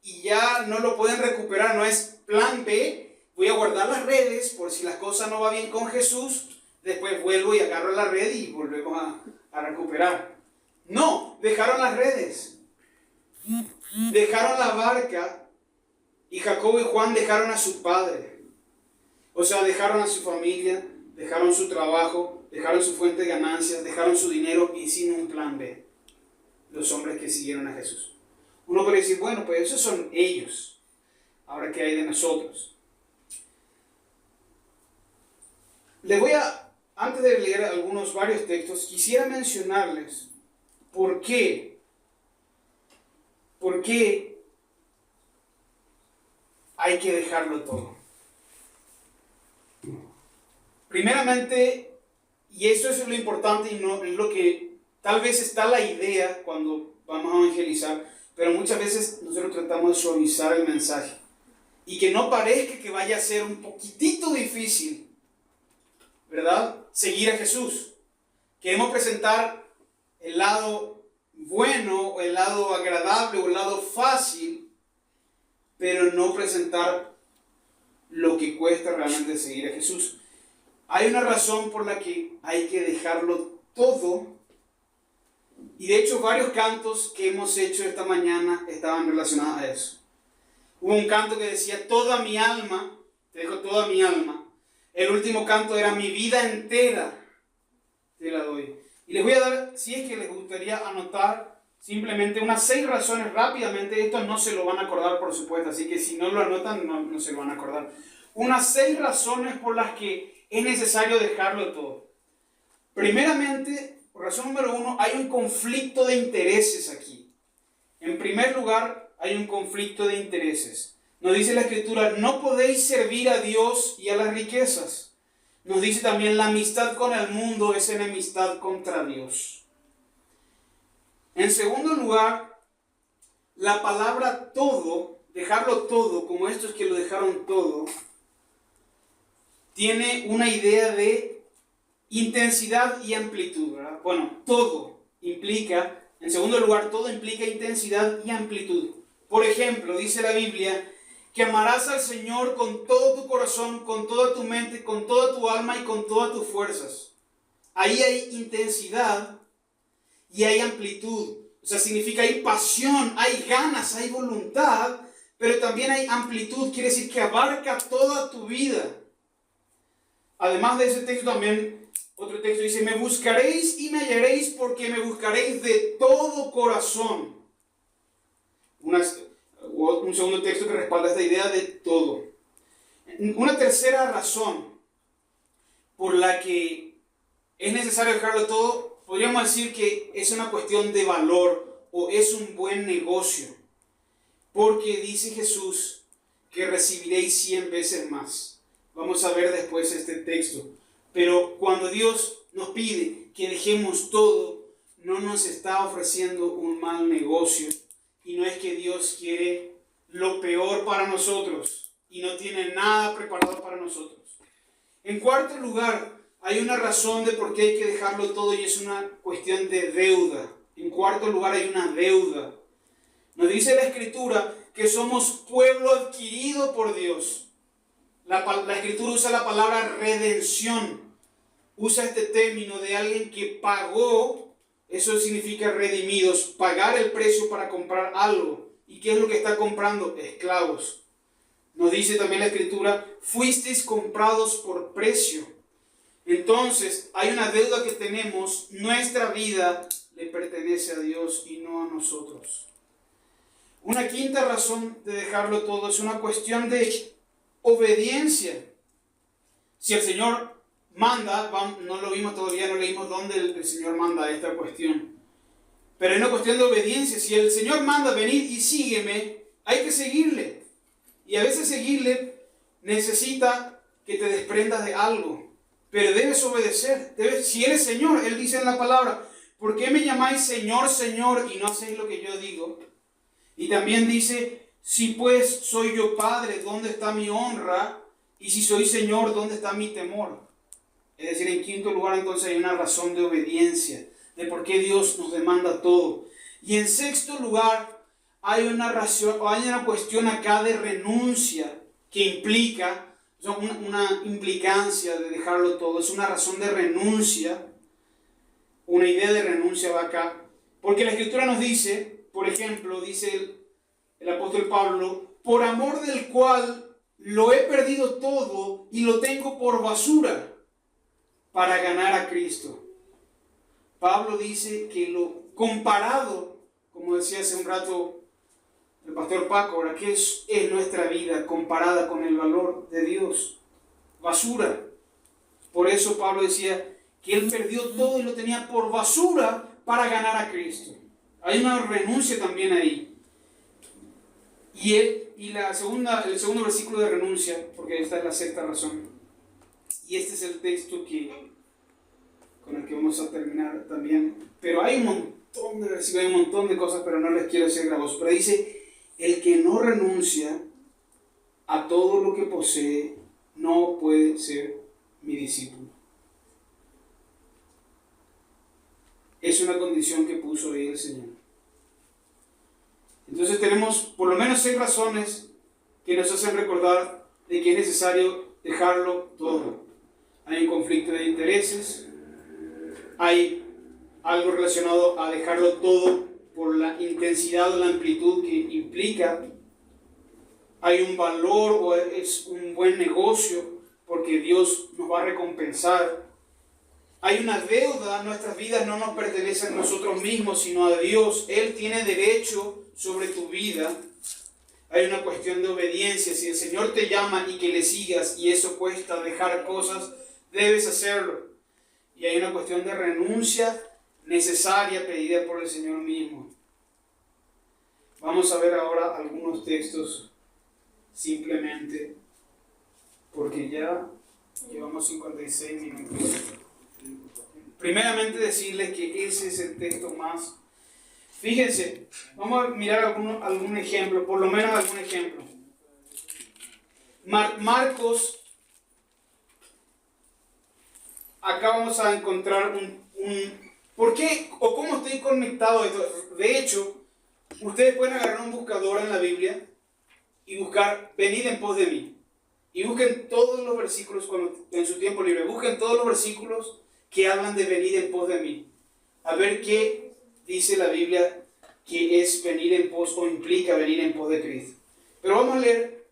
y ya no lo pueden recuperar. No es plan B, voy a guardar las redes por si las cosas no van bien con Jesús. Después vuelvo y agarro la red y volvemos a recuperar. No, dejaron las redes. Dejaron la barca y Jacobo y Juan dejaron a su padre. O sea, dejaron a su familia, dejaron su trabajo, dejaron su fuente de ganancias, dejaron su dinero y sin un plan B. Los hombres que siguieron a Jesús. Uno puede decir, bueno, pues esos son ellos. Ahora, ¿qué hay de nosotros? Antes de leer varios textos, quisiera mencionarles por qué hay que dejarlo todo. Primeramente, y eso es lo importante y no es lo que tal vez está la idea cuando vamos a evangelizar, pero muchas veces nosotros tratamos de suavizar el mensaje y que no parezca que vaya a ser un poquitito difícil, ¿verdad? Seguir a Jesús. Queremos presentar el lado bueno, o el lado agradable, o el lado fácil, pero no presentar lo que cuesta realmente seguir a Jesús. Hay una razón por la que hay que dejarlo todo. Y de hecho varios cantos que hemos hecho esta mañana estaban relacionados a eso. Hubo un canto que decía, toda mi alma, te dejo toda mi alma. El último canto era, mi vida entera te la doy. Y les voy a dar, si es que les gustaría anotar, simplemente unas 6 razones rápidamente. Esto no se lo van a acordar, por supuesto, así que si no lo anotan, no se lo van a acordar. Unas 6 razones por las que es necesario dejarlo todo. Primeramente, razón número 1, hay un conflicto de intereses aquí. En primer lugar, hay un conflicto de intereses. Nos dice la Escritura, no podéis servir a Dios y a las riquezas. Nos dice también, la amistad con el mundo es enemistad contra Dios. En segundo lugar, la palabra todo, dejarlo todo, como estos que lo dejaron todo, tiene una idea de intensidad y amplitud, ¿verdad? Bueno, todo implica, en segundo lugar, todo implica intensidad y amplitud. Por ejemplo, dice la Biblia, que amarás al Señor con todo tu corazón, con toda tu mente, con toda tu alma y con todas tus fuerzas. Ahí hay intensidad y hay amplitud. O sea, significa hay pasión, hay ganas, hay voluntad, pero también hay amplitud. Quiere decir que abarca toda tu vida. Además de ese texto también, otro texto dice, me buscaréis y me hallaréis porque me buscaréis de todo corazón. Un segundo texto que respalda esta idea de todo. Una tercera razón por la que es necesario dejarlo todo, podríamos decir que es una cuestión de valor o es un buen negocio. Porque dice Jesús que recibiréis 100 veces más. Vamos a ver después este texto. Pero cuando Dios nos pide que dejemos todo, no nos está ofreciendo un mal negocio. Y no es que Dios quiere lo peor para nosotros y no tiene nada preparado para nosotros. En cuarto lugar, hay una razón de por qué hay que dejarlo todo y es una cuestión de deuda. En cuarto lugar, hay una deuda. Nos dice la Escritura que somos pueblo adquirido por Dios. La Escritura usa la palabra redención. Usa este término de alguien que pagó. Eso significa redimidos, pagar el precio para comprar algo. ¿Y qué es lo que está comprando? Esclavos. Nos dice también la Escritura, fuisteis comprados por precio. entonces hay una deuda que tenemos. Nuestra vida le pertenece a Dios y no a nosotros. Una quinta razón de dejarlo todo es una cuestión de obediencia. Si el Señor manda, no lo vimos todavía, no leímos dónde el Señor manda esta cuestión. Pero es una cuestión de obediencia. Si el Señor manda venir y sígueme, hay que seguirle. Y a veces seguirle necesita que te desprendas de algo. Pero debes obedecer. Si eres Señor, Él dice en la palabra, ¿por qué me llamáis Señor, Señor y no hacéis lo que yo digo? Y también dice, si pues soy yo Padre, ¿dónde está mi honra? Y si soy Señor, ¿dónde está mi temor? Es decir, en quinto lugar, entonces hay una razón de obediencia, de por qué Dios nos demanda todo. Y en sexto lugar, hay una cuestión acá de renuncia que implica, una implicancia de dejarlo todo. Es una razón de renuncia, una idea de renuncia va acá. Porque la Escritura nos dice, por ejemplo, dice el apóstol Pablo, por amor del cual lo he perdido todo y lo tengo por basura para ganar a Cristo. Pablo dice que lo comparado, como decía hace un rato el pastor Paco, ¿verdad? ¿Qué es nuestra vida comparada con el valor de Dios? Basura. Por eso Pablo decía que él perdió todo y lo tenía por basura para ganar a Cristo. Hay una renuncia también ahí. Y el segundo versículo de renuncia, porque esta es la sexta razón. Y este es el texto con el que vamos a terminar también. Pero hay un montón de versículos, hay un montón de cosas, pero no les quiero hacer gravoso. Pero dice, el que no renuncia a todo lo que posee, no puede ser mi discípulo. Es una condición que puso ahí el Señor. Entonces tenemos por lo menos 6 razones que nos hacen recordar de que es necesario dejarlo todo. Hay un conflicto de intereses, hay algo relacionado a dejarlo todo por la intensidad o la amplitud que implica, hay un valor o es un buen negocio porque Dios nos va a recompensar. Hay una deuda, nuestras vidas no nos pertenecen a nosotros mismos, sino a Dios. Él tiene derecho sobre tu vida. Hay una cuestión de obediencia. Si el Señor te llama y que le sigas, y eso cuesta dejar cosas, debes hacerlo. Y hay una cuestión de renuncia necesaria pedida por el Señor mismo. Vamos a ver ahora algunos textos simplemente, porque ya llevamos 56 minutos. Primeramente decirles que ese es el texto más. Fíjense, vamos a mirar algún ejemplo, por lo menos algún ejemplo. Marcos, acá vamos a encontrar ¿por qué o cómo estoy conectado a esto? De hecho, ustedes pueden agarrar un buscador en la Biblia y buscar, venid en pos de mí. Y busquen todos los versículos en su tiempo libre. Busquen todos los versículos que hablan de venir en pos de mí. A ver qué dice la Biblia que es venir en pos o implica venir en pos de Cristo. Pero vamos a leer.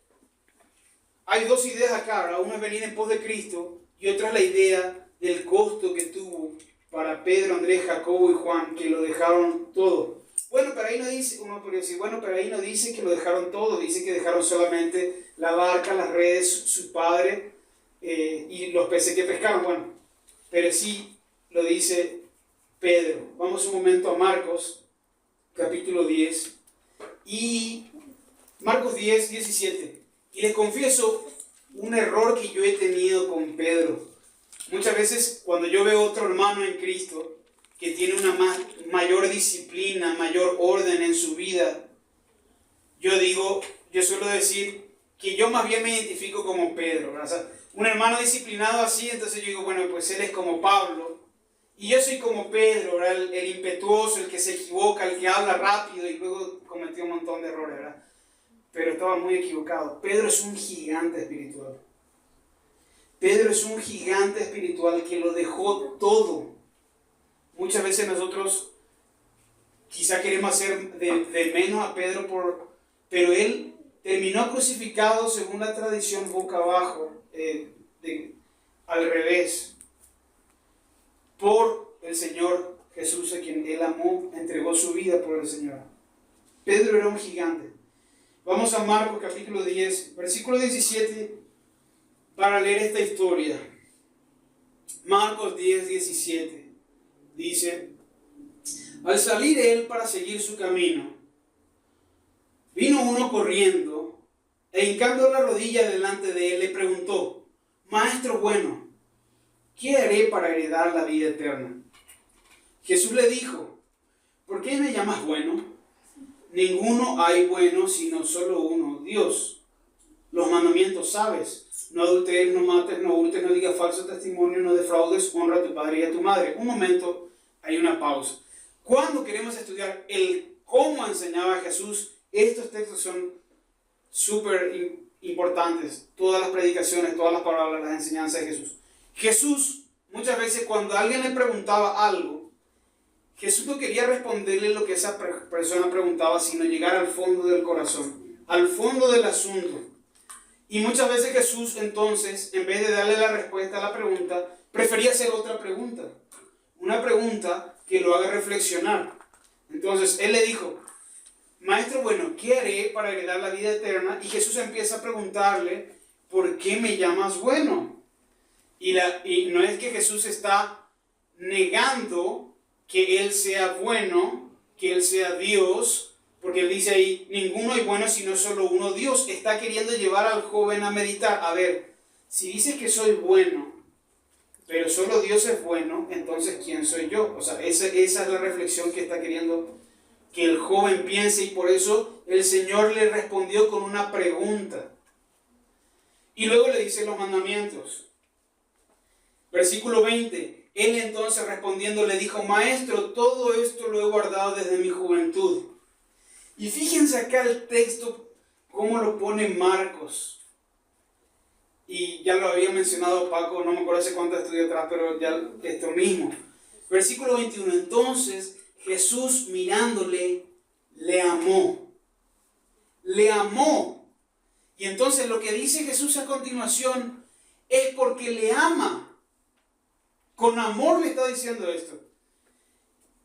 Hay 2 ideas acá, ¿verdad? Una es venir en pos de Cristo y otra es la idea del costo que tuvo para Pedro, Andrés, Jacobo y Juan, que lo dejaron todo. Bueno, pero ahí no dice, uno podría decir, bueno, pero ahí no dice que lo dejaron todo, dice que dejaron solamente la barca, las redes, su padre y los peces que pescaron. Bueno, pero sí lo dice Pedro. Vamos un momento a Marcos, capítulo 10, y Marcos 10, 17. Y les confieso un error que yo he tenido con Pedro. Muchas veces cuando yo veo otro hermano en Cristo que tiene una mayor disciplina, mayor orden en su vida, yo suelo decir que yo más bien me identifico como Pedro, ¿verdad? O sea, un hermano disciplinado así, entonces yo digo, bueno, pues él es como Pablo, y yo soy como Pedro, ¿verdad? El impetuoso, el que se equivoca, el que habla rápido y luego cometió un montón de errores, ¿verdad? Pero estaba muy equivocado. Pedro es un gigante espiritual. Pedro es un gigante espiritual que lo dejó todo. Muchas veces nosotros quizá queremos hacer de menos a Pedro, pero él terminó crucificado según la tradición boca abajo, al revés. por el Señor Jesús, a quien él amó, entregó su vida por el Señor. Pedro era un gigante. Vamos a Marcos capítulo 10, versículo 17, para leer esta historia. Marcos 10, 17, dice: al salir él para seguir su camino, vino uno corriendo, e hincando la rodilla delante de él, le preguntó: Maestro bueno, ¿qué haré para heredar la vida eterna? Jesús le dijo: ¿por qué me llamas bueno? Ninguno hay bueno, sino solo uno, Dios. Los mandamientos sabes: no adulteres, no mates, no hurtes, no digas falso testimonio, no defraudes, honra a tu padre y a tu madre. Un momento, hay una pausa. Cuando queremos estudiar el cómo enseñaba Jesús, estos textos son súper importantes. Todas las predicaciones, todas las palabras, las enseñanzas de Jesús. Jesús, muchas veces cuando alguien le preguntaba algo, Jesús no quería responderle lo que esa persona preguntaba, sino llegar al fondo del corazón, al fondo del asunto. Y muchas veces Jesús entonces, en vez de darle la respuesta a la pregunta, prefería hacer otra pregunta. Una pregunta que lo haga reflexionar. Entonces él le dijo: Maestro bueno, ¿qué haré para heredar la vida eterna? Y Jesús empieza a preguntarle: ¿por qué me llamas bueno? Y no es que Jesús está negando que Él sea bueno, que Él sea Dios, porque Él dice ahí: ninguno es bueno sino solo uno, Dios. Está queriendo llevar al joven a meditar. A ver, si dices que soy bueno, pero solo Dios es bueno, entonces ¿quién soy yo? O sea, esa es la reflexión que está queriendo que el joven piense, y por eso el Señor le respondió con una pregunta. Y luego le dice los mandamientos. Versículo 20. Él entonces respondiendo le dijo: Maestro, todo esto lo he guardado desde mi juventud. Y fíjense acá el texto, cómo lo pone Marcos. Y ya lo había mencionado Paco, no me acuerdo hace cuánto estudié atrás, pero ya esto mismo. Versículo 21. Entonces Jesús, mirándole, le amó. Le amó. Y entonces lo que dice Jesús a continuación es porque le ama. Con amor le está diciendo esto.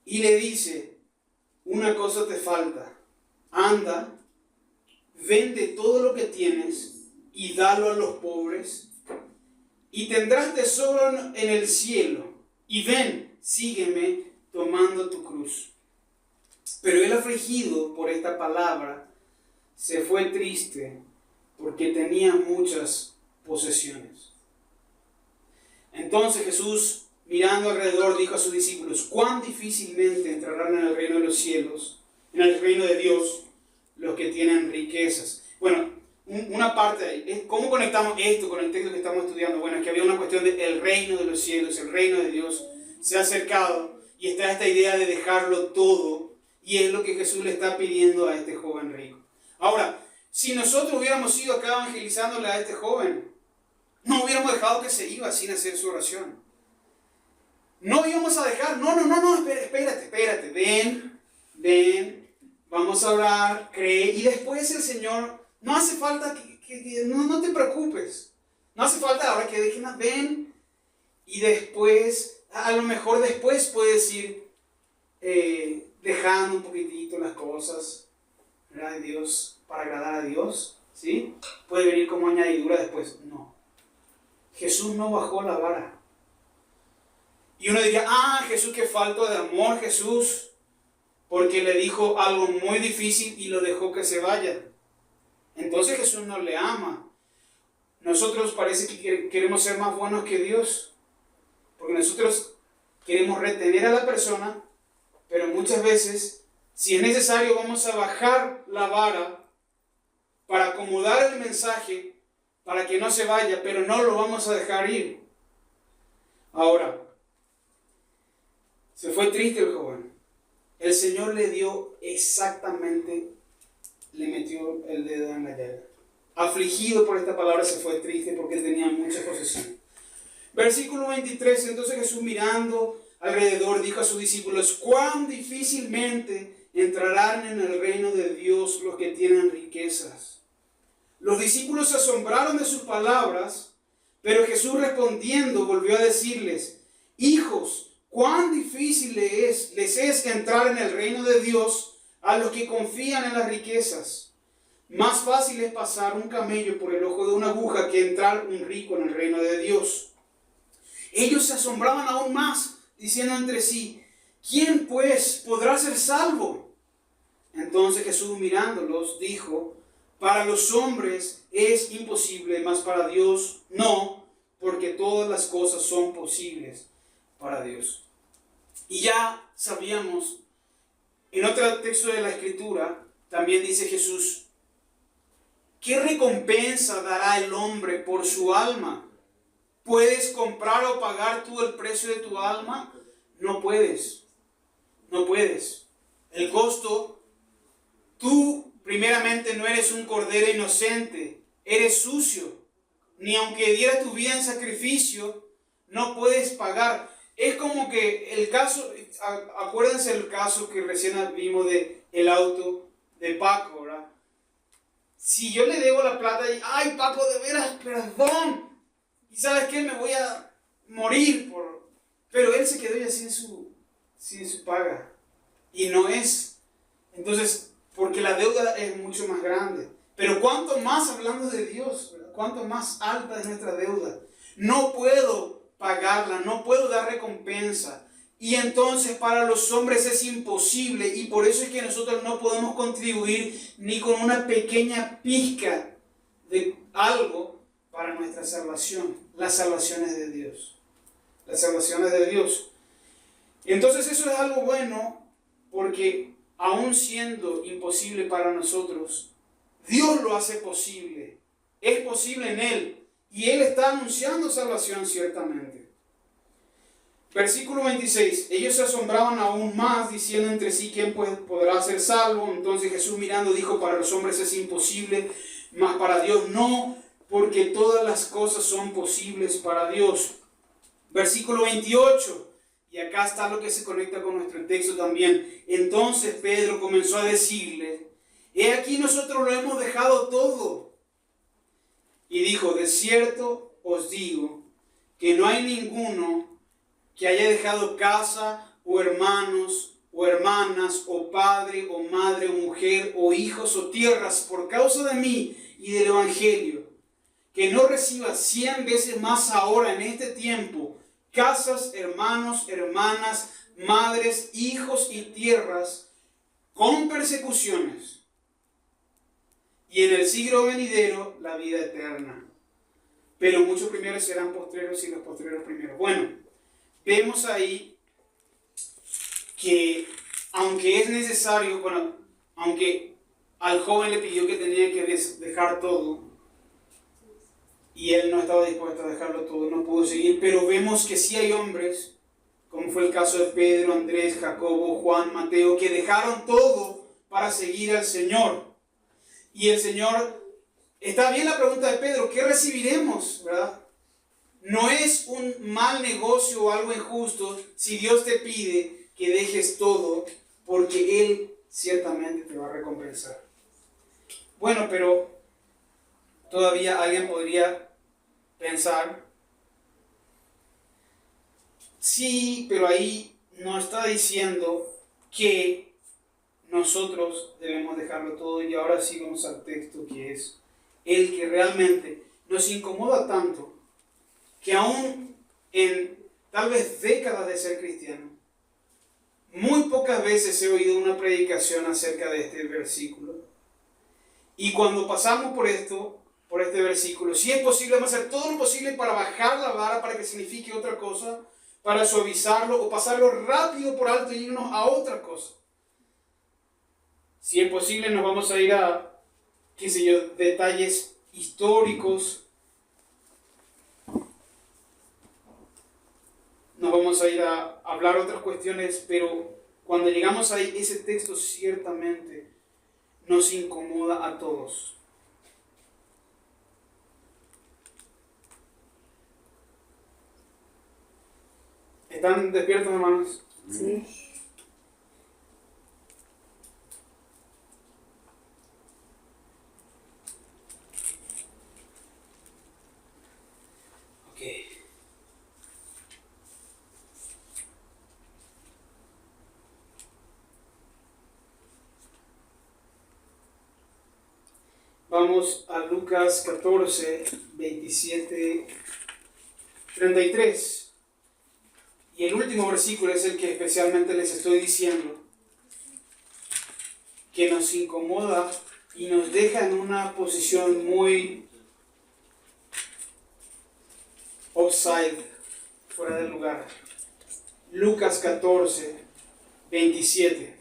Y le dice: una cosa te falta. Anda, vende todo lo que tienes y dalo a los pobres, y tendrás tesoro en el cielo. Y ven, sígueme tomando tu cruz. Pero él, afligido por esta palabra, se fue triste, porque tenía muchas posesiones. Entonces Jesús, mirando alrededor, dijo a sus discípulos: cuán difícilmente entrarán en el reino de los cielos, en el reino de Dios, los que tienen riquezas. Bueno, una parte de ahí, ¿cómo conectamos esto con el texto que estamos estudiando? Bueno, es que había una cuestión del reino de los cielos, el reino de Dios se ha acercado, y está esta idea de dejarlo todo, y es lo que Jesús le está pidiendo a este joven rico. Ahora, si nosotros hubiéramos ido acá evangelizándole a este joven, no hubiéramos dejado que se iba sin hacer su oración. No íbamos a dejar, no, espérate, ven, vamos a orar, cree, y después el Señor, no hace falta no te preocupes, no hace falta ahora que dejen, ven, y después, a lo mejor después puedes ir dejando un poquitito las cosas, ¿verdad? De Dios, para agradar a Dios, ¿sí? Puede venir como añadidura después. No. Jesús no bajó la vara. Y uno diría: Jesús, qué falta de amor, Jesús, porque le dijo algo muy difícil y lo dejó que se vaya. Entonces Jesús no le ama. Nosotros parece que queremos ser más buenos que Dios, porque nosotros queremos retener a la persona, pero muchas veces, si es necesario, vamos a bajar la vara para acomodar el mensaje, para que no se vaya, pero no lo vamos a dejar ir. Ahora, se fue triste el joven. El Señor le dio exactamente, le metió el dedo en la llaga. Afligido por esta palabra, se fue triste porque él tenía mucha posesión. Versículo 23. Entonces Jesús, mirando alrededor, dijo a sus discípulos: cuán difícilmente entrarán en el reino de Dios los que tienen riquezas. Los discípulos se asombraron de sus palabras, pero Jesús, respondiendo, volvió a decirles: hijos, cuán difícil les es entrar en el reino de Dios a los que confían en las riquezas. Más fácil es pasar un camello por el ojo de una aguja que entrar un rico en el reino de Dios. Ellos se asombraban aún más, diciendo entre sí, ¿quién pues podrá ser salvo? Entonces Jesús mirándolos dijo, para los hombres es imposible, mas para Dios no, porque todas las cosas son posibles para Dios. Y ya sabíamos, en otro texto de la Escritura, también dice Jesús, ¿qué recompensa dará el hombre por su alma? ¿Puedes comprar o pagar tú el precio de tu alma? No puedes. No puedes. El costo, tú primeramente no eres un cordero inocente, eres sucio. Ni aunque dieras tu vida en sacrificio, no puedes pagar. Es como que el caso, acuérdense el caso que recién vimos de el auto de Paco, ¿verdad? Si yo le debo la plata y, ay Paco, de veras, perdón. Y sabes qué, me voy a morir por... Pero él se quedó ya sin su paga. Y no es. Entonces, porque la deuda es mucho más grande. Pero cuánto más hablando de Dios, ¿verdad? Cuánto más alta es nuestra deuda. No puedo pagarla, no puedo dar recompensa. Y entonces para los hombres es imposible. Y por eso es que nosotros no podemos contribuir ni con una pequeña pizca de algo para nuestra salvación. Las salvaciones de Dios. Las salvaciones de Dios. Entonces eso es algo bueno porque aun siendo imposible para nosotros, Dios lo hace posible. Es posible en Él. Y Él está anunciando salvación ciertamente. Versículo 26. Ellos se asombraban aún más, diciendo entre sí, ¿quién podrá ser salvo? Entonces Jesús mirando dijo, para los hombres es imposible, mas para Dios no, porque todas las cosas son posibles para Dios. Versículo 28. Y acá está lo que se conecta con nuestro texto también. Entonces Pedro comenzó a decirle, he aquí nosotros lo hemos dejado todo. Y dijo, de cierto os digo, que no hay ninguno que haya dejado casa, o hermanos, o hermanas, o padre, o madre, o mujer, o hijos, o tierras, por causa de mí y del Evangelio, que no reciba 100 veces más ahora en este tiempo, casas, hermanos, hermanas, madres, hijos y tierras, con persecuciones, y en el siglo venidero la vida eterna. Pero muchos primeros serán postreros y los postreros primeros. Bueno, vemos ahí que aunque es necesario, aunque al joven le pidió que tenía que dejar todo, y él no estaba dispuesto a dejarlo todo, no pudo seguir, pero vemos que sí hay hombres, como fue el caso de Pedro, Andrés, Jacobo, Juan, Mateo, que dejaron todo para seguir al Señor. Y el Señor, está bien la pregunta de Pedro, ¿qué recibiremos? ¿Verdad? No es un mal negocio o algo injusto si Dios te pide que dejes todo, porque Él ciertamente te va a recompensar. Bueno, pero todavía alguien podría pensar, sí, pero ahí no está diciendo que nosotros debemos dejarlo todo. Y ahora sí vamos al texto, que es el que realmente nos incomoda tanto, que aún en tal vez décadas de ser cristiano, muy pocas veces he oído una predicación acerca de este versículo. Y cuando pasamos por este versículo, si es posible, vamos a hacer todo lo posible para bajar la vara, para que signifique otra cosa, para suavizarlo o pasarlo rápido por alto y irnos a otra cosa. Si es posible, nos vamos a ir a, qué sé yo, detalles históricos. Nos vamos a ir a hablar otras cuestiones, pero cuando llegamos ahí, ese texto ciertamente nos incomoda a todos. ¿Están despiertos, hermanos?
Sí.
Vamos a Lucas 14, 27, 33. Y el último versículo es el que especialmente les estoy diciendo, que nos incomoda y nos deja en una posición muy offside, fuera del lugar. Lucas 14, 27.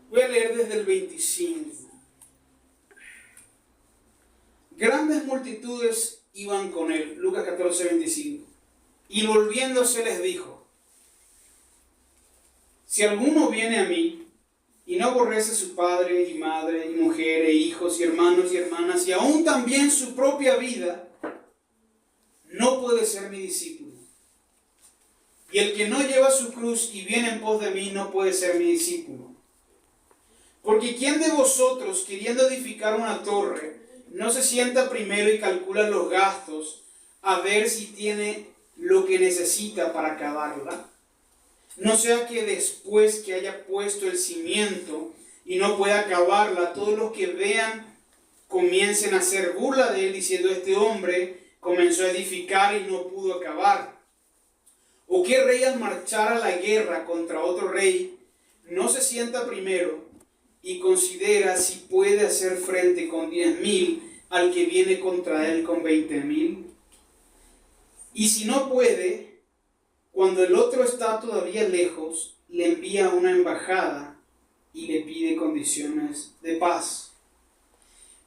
Voy a leer desde el 25. Grandes multitudes iban con él, Lucas 14, 25. Y volviéndose les dijo: si alguno viene a mí y no aborrece a su padre y madre y mujer e hijos y hermanos y hermanas y aún también su propia vida, no puede ser mi discípulo. Y el que no lleva su cruz y viene en pos de mí no puede ser mi discípulo. Porque ¿quién de vosotros, queriendo edificar una torre, no se sienta primero y calcula los gastos a ver si tiene lo que necesita para acabarla? No sea que después que haya puesto el cimiento y no pueda acabarla, todos los que vean comiencen a hacer burla de él, diciendo: este hombre comenzó a edificar y no pudo acabar. ¿O qué rey al marchar a la guerra contra otro rey no se sienta primero y considera si puede hacer frente con 10,000 al que viene contra él con 20,000? Y si no puede, cuando el otro está todavía lejos, le envía una embajada y le pide condiciones de paz.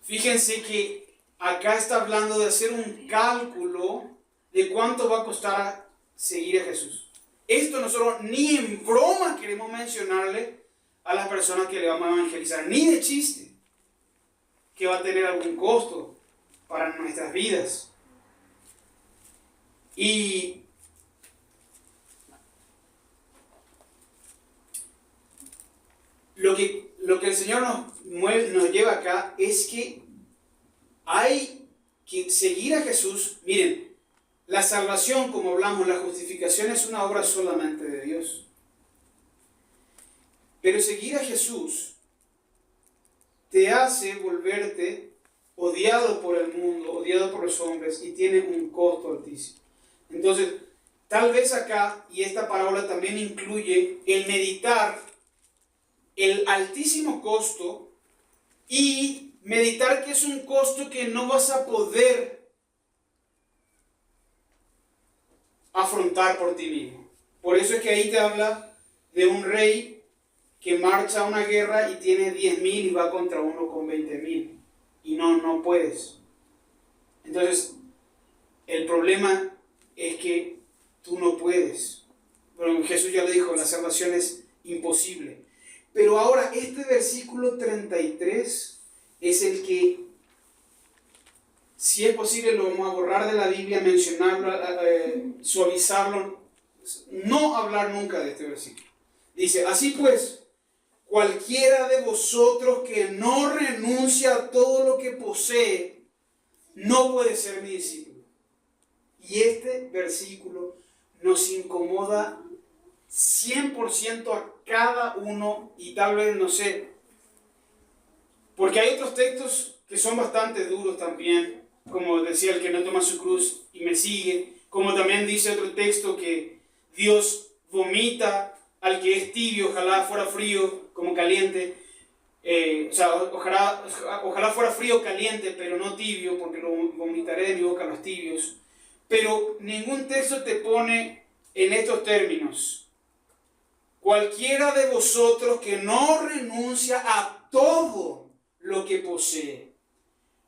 Fíjense que acá está hablando de hacer un cálculo de cuánto va a costar seguir a Jesús. Esto nosotros ni en broma queremos mencionarle a las personas que le vamos a evangelizar, ni de chiste, que va a tener algún costo para nuestras vidas. Y lo que el Señor nos lleva acá es que hay que seguir a Jesús. Miren, la salvación, como hablamos, la justificación es una obra solamente de Dios. Pero seguir a Jesús te hace volverte odiado por el mundo, odiado por los hombres, y tiene un costo altísimo. Entonces, tal vez acá, y esta parábola también incluye el meditar el altísimo costo y meditar que es un costo que no vas a poder afrontar por ti mismo. Por eso es que ahí te habla de un rey que marcha a una guerra y tiene 10,000 y va contra uno con 20,000. Y no puedes. Entonces, el problema es que tú no puedes. Pero Jesús ya le dijo, la salvación es imposible. Pero ahora, este versículo 33 es el que, si es posible, lo vamos a borrar de la Biblia, mencionarlo, suavizarlo, no hablar nunca de este versículo. Dice: así pues, cualquiera de vosotros que no renuncia a todo lo que posee, no puede ser mi discípulo. Y este versículo nos incomoda 100% a cada uno, y tal vez, no sé, porque hay otros textos que son bastante duros también, como decía: el que no toma su cruz y me sigue, como también dice otro texto que Dios vomita al que es tibio, ojalá fuera frío como caliente, ojalá fuera frío o caliente, pero no tibio, porque lo vomitaré de mi boca a los tibios. Pero ningún texto te pone en estos términos: cualquiera de vosotros que no renuncia a todo lo que posee,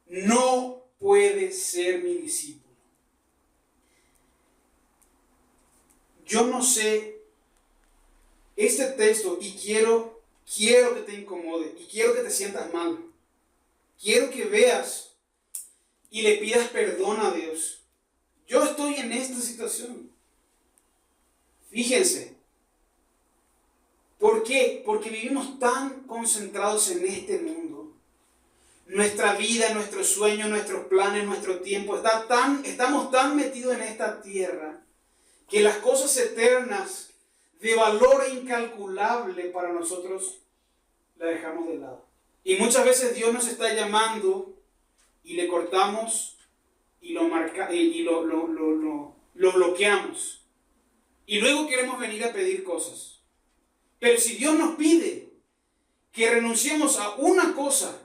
no puede ser mi discípulo. Yo no sé este texto, y quiero que te incomode, y quiero que te sientas mal. Quiero que veas y le pidas perdón a Dios. Yo estoy en esta situación. Fíjense. ¿Por qué? Porque vivimos tan concentrados en este mundo. Nuestra vida, nuestros sueños, nuestros planes, nuestro tiempo, estamos tan metidos en esta tierra que las cosas eternas de valor incalculable para nosotros la dejamos de lado. Y muchas veces Dios nos está llamando y le cortamos y lo bloqueamos. Y luego queremos venir a pedir cosas. Pero si Dios nos pide que renunciemos a una cosa,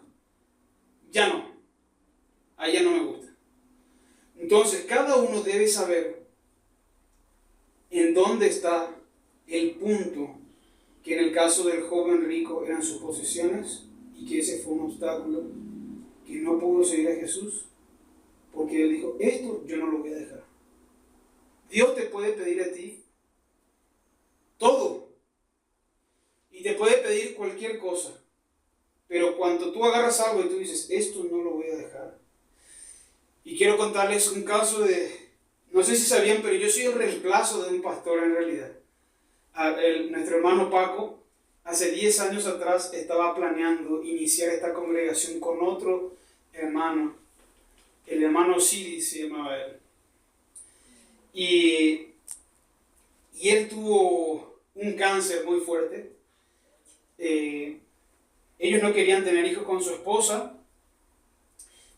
ya no. A ella no me gusta. Entonces, cada uno debe saber en dónde está el punto que en el caso del joven rico eran sus posesiones y que ese fue un obstáculo que no pudo seguir a Jesús porque él dijo, esto yo no lo voy a dejar. Dios te puede pedir a ti todo y te puede pedir cualquier cosa, pero cuando tú agarras algo y tú dices, esto no lo voy a dejar. Y quiero contarles un caso no sé si sabían, pero yo soy el reemplazo de un pastor en realidad. Nuestro hermano Paco, hace 10 años atrás, estaba planeando iniciar esta congregación con otro hermano. El hermano Siri se llamaba él. Y él tuvo un cáncer muy fuerte. Ellos no querían tener hijos con su esposa,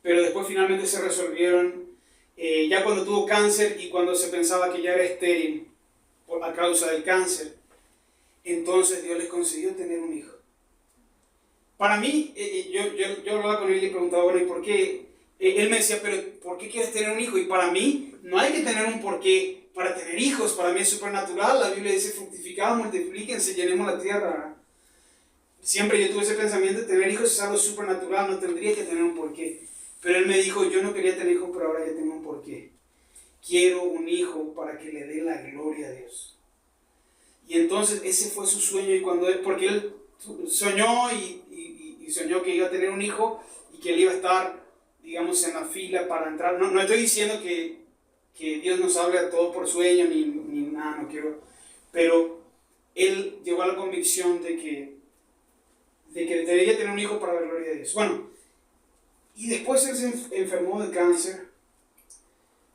pero después finalmente se resolvieron. Ya cuando tuvo cáncer y cuando se pensaba que ya era estéril a causa del cáncer, entonces Dios les consiguió tener un hijo. Para mí, yo hablaba con él y le preguntaba, bueno, ¿y por qué? Él me decía, pero ¿por qué quieres tener un hijo? Y para mí, no hay que tener un porqué para tener hijos. Para mí es supernatural. La Biblia dice, fructificad, multiplíquense, llenemos la tierra. Siempre yo tuve ese pensamiento, de tener hijos es algo supernatural, no tendría que tener un porqué. Pero él me dijo, yo no quería tener hijos, pero ahora ya tengo un porqué. Quiero un hijo para que le dé la gloria a Dios. Y entonces ese fue su sueño, porque él soñó y soñó que iba a tener un hijo y que él iba a estar, digamos, en la fila para entrar. No estoy diciendo que Dios nos hable a todos por sueño, ni nada, no quiero. Pero él llegó a la convicción de que debería tener un hijo para la gloria de Dios. Bueno, y después él se enfermó de cáncer.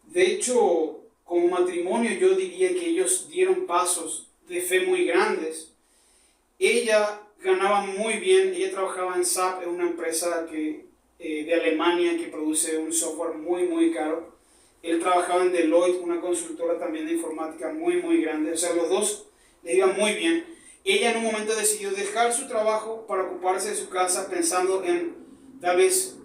De hecho, como matrimonio yo diría que ellos dieron pasos de fe muy grandes. Ella ganaba muy bien, ella trabajaba en SAP, en una empresa de Alemania que produce un software muy, muy caro. Él trabajaba en Deloitte, una consultora también de informática muy, muy grande. O sea, los dos le iban muy bien. Ella en un momento decidió dejar su trabajo para ocuparse de su casa, pensando en tal vez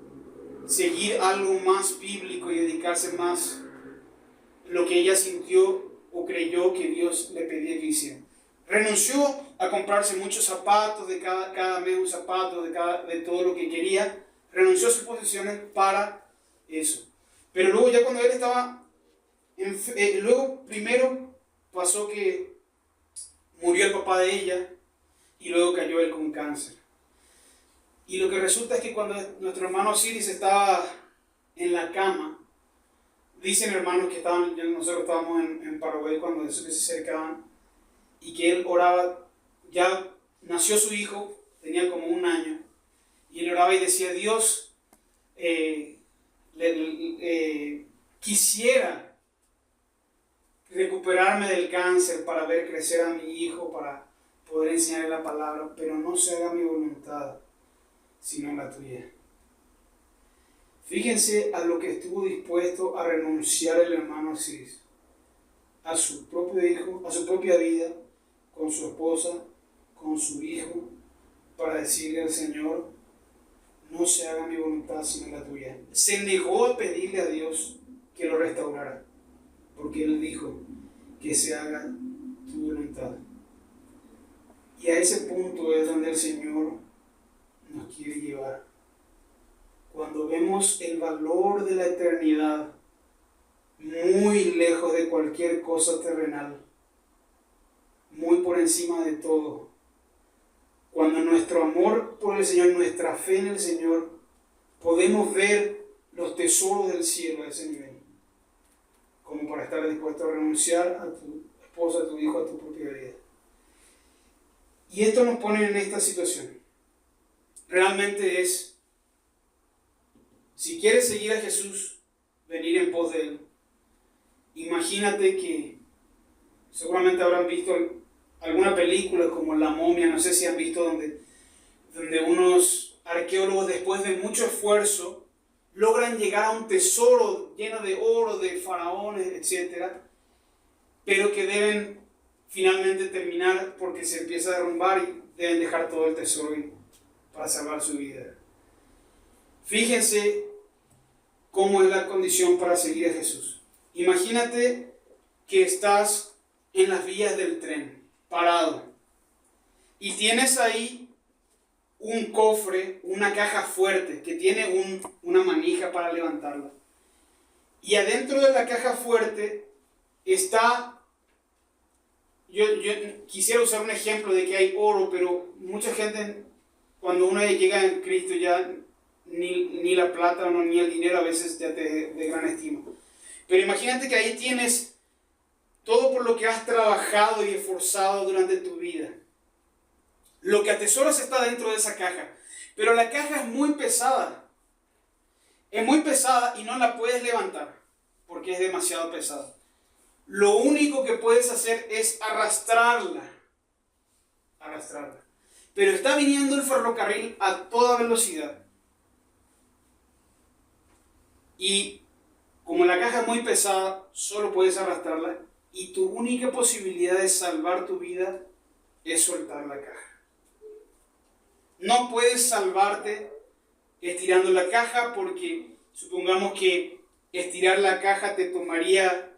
seguir algo más bíblico y dedicarse más a lo que ella sintió o creyó que Dios le pedía que hiciera. Renunció a comprarse muchos zapatos, de cada mes un zapato, de todo lo que quería. Renunció a sus posesiones para eso. Pero luego ya cuando él estaba, luego primero pasó que murió el papá de ella y luego cayó él con cáncer. Y lo que resulta es que cuando nuestro hermano Siris estaba en la cama, dicen hermanos que nosotros estábamos en Paraguay cuando se acercaban, y que él oraba, ya nació su hijo, tenía como 1 año, y él oraba y decía, Dios, quisiera recuperarme del cáncer para ver crecer a mi hijo, para poder enseñarle la palabra, pero no se haga mi voluntad, sino la tuya. Fíjense a lo que estuvo dispuesto a renunciar el hermano Cis, a su propio hijo, a su propia vida, con su esposa, con su hijo, para decirle al Señor, no se haga mi voluntad sino la tuya. Se negó a pedirle a Dios que lo restaurara, porque Él dijo que se haga tu voluntad. Y a ese punto es donde el Señor nos quiere llevar. Cuando vemos el valor de la eternidad muy lejos de cualquier cosa terrenal, muy por encima de todo, cuando nuestro amor por el Señor, nuestra fe en el Señor, podemos ver los tesoros del cielo a ese nivel, como para estar dispuesto a renunciar a tu esposa, a tu hijo, a tu propia vida. Y esto nos pone en esta situación. Realmente es, si quieres seguir a Jesús, venir en pos de Él, imagínate que seguramente habrán visto alguna película como La Momia, no sé si han visto, donde donde unos arqueólogos, después de mucho esfuerzo, logran llegar a un tesoro lleno de oro, de faraones, etc., pero que deben finalmente terminar porque se empieza a derrumbar y deben dejar todo el tesoro para salvar su vida. Fíjense cómo es la condición para seguir a Jesús. Imagínate que estás en las vías del tren, parado, y tienes ahí un cofre, una caja fuerte que tiene una manija para levantarla. Y adentro de la caja fuerte está, yo quisiera usar un ejemplo de que hay oro, pero mucha gente, cuando uno llega en Cristo, ya ni la plata ni el dinero a veces ya te de gran estima. Pero imagínate que ahí tienes todo por lo que has trabajado y esforzado durante tu vida. Lo que atesoras está dentro de esa caja, pero la caja es muy pesada. Es muy pesada y no la puedes levantar porque es demasiado pesada. Lo único que puedes hacer es arrastrarla. Pero está viniendo el ferrocarril a toda velocidad. Y como la caja es muy pesada, solo puedes arrastrarla. Y tu única posibilidad de salvar tu vida es soltar la caja. No puedes salvarte estirando la caja porque supongamos que estirar la caja te tomaría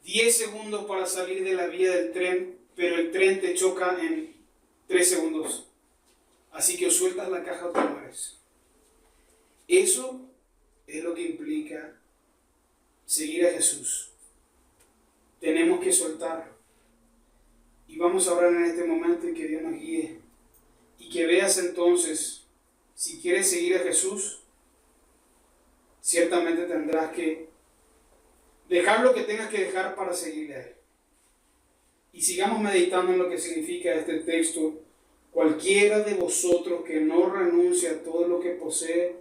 10 segundos para salir de la vía del tren, pero el tren te choca en 3 segundos. Así que o sueltas la caja o te mueres. Eso es lo que implica seguir a Jesús. Tenemos que soltar. Y vamos a orar en este momento y que Dios nos guíe. Y que veas entonces, si quieres seguir a Jesús, ciertamente tendrás que dejar lo que tengas que dejar para seguirle a Él. Y sigamos meditando en lo que significa este texto. Cualquiera de vosotros que no renuncie a todo lo que posee,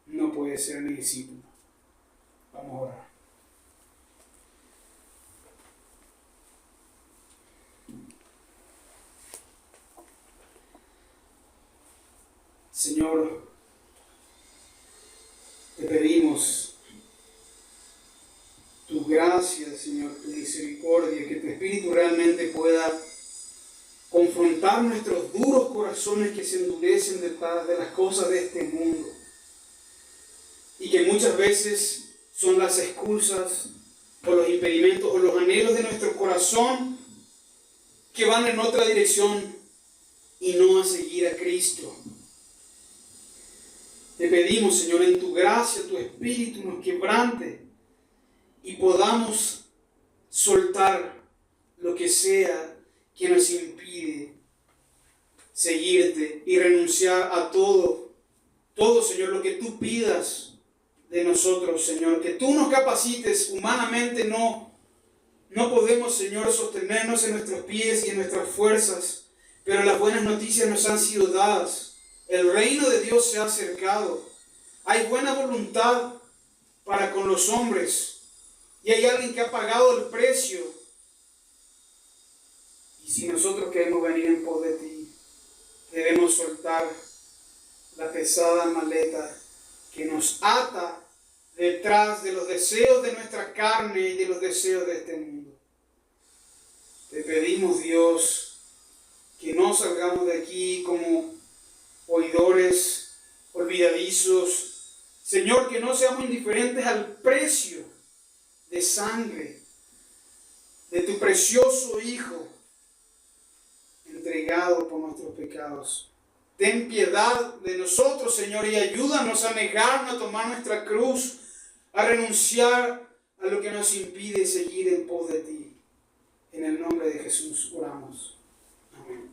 no puede ser mi discípulo. Vamos a orar. Señor, te pedimos tu gracia, Señor, tu misericordia, que tu Espíritu realmente pueda confrontar nuestros duros corazones que se endurecen de las cosas de este mundo y que muchas veces son las excusas o los impedimentos o los anhelos de nuestro corazón que van en otra dirección y no a seguir a Cristo. Te pedimos, Señor, en tu gracia, tu Espíritu nos quebrante y podamos soltar lo que sea que nos impide seguirte y renunciar a todo, Señor, lo que tú pidas de nosotros, Señor, que tú nos capacites. Humanamente no podemos, Señor, sostenernos en nuestros pies y en nuestras fuerzas, pero las buenas noticias nos han sido dadas. El reino de Dios se ha acercado. Hay buena voluntad para con los hombres y hay alguien que ha pagado el precio. Y si nosotros queremos venir en pos de ti, debemos soltar la pesada maleta que nos ata detrás de los deseos de nuestra carne y de los deseos de este mundo. Te pedimos, Dios, que no salgamos de aquí como oidores olvidadizos. Señor, que no seamos indiferentes al precio de sangre de tu precioso Hijo entregado por nuestros pecados. Ten piedad de nosotros, Señor, y ayúdanos a negarnos, a tomar nuestra cruz, a renunciar a lo que nos impide seguir en pos de ti. En el nombre de Jesús oramos. Amén.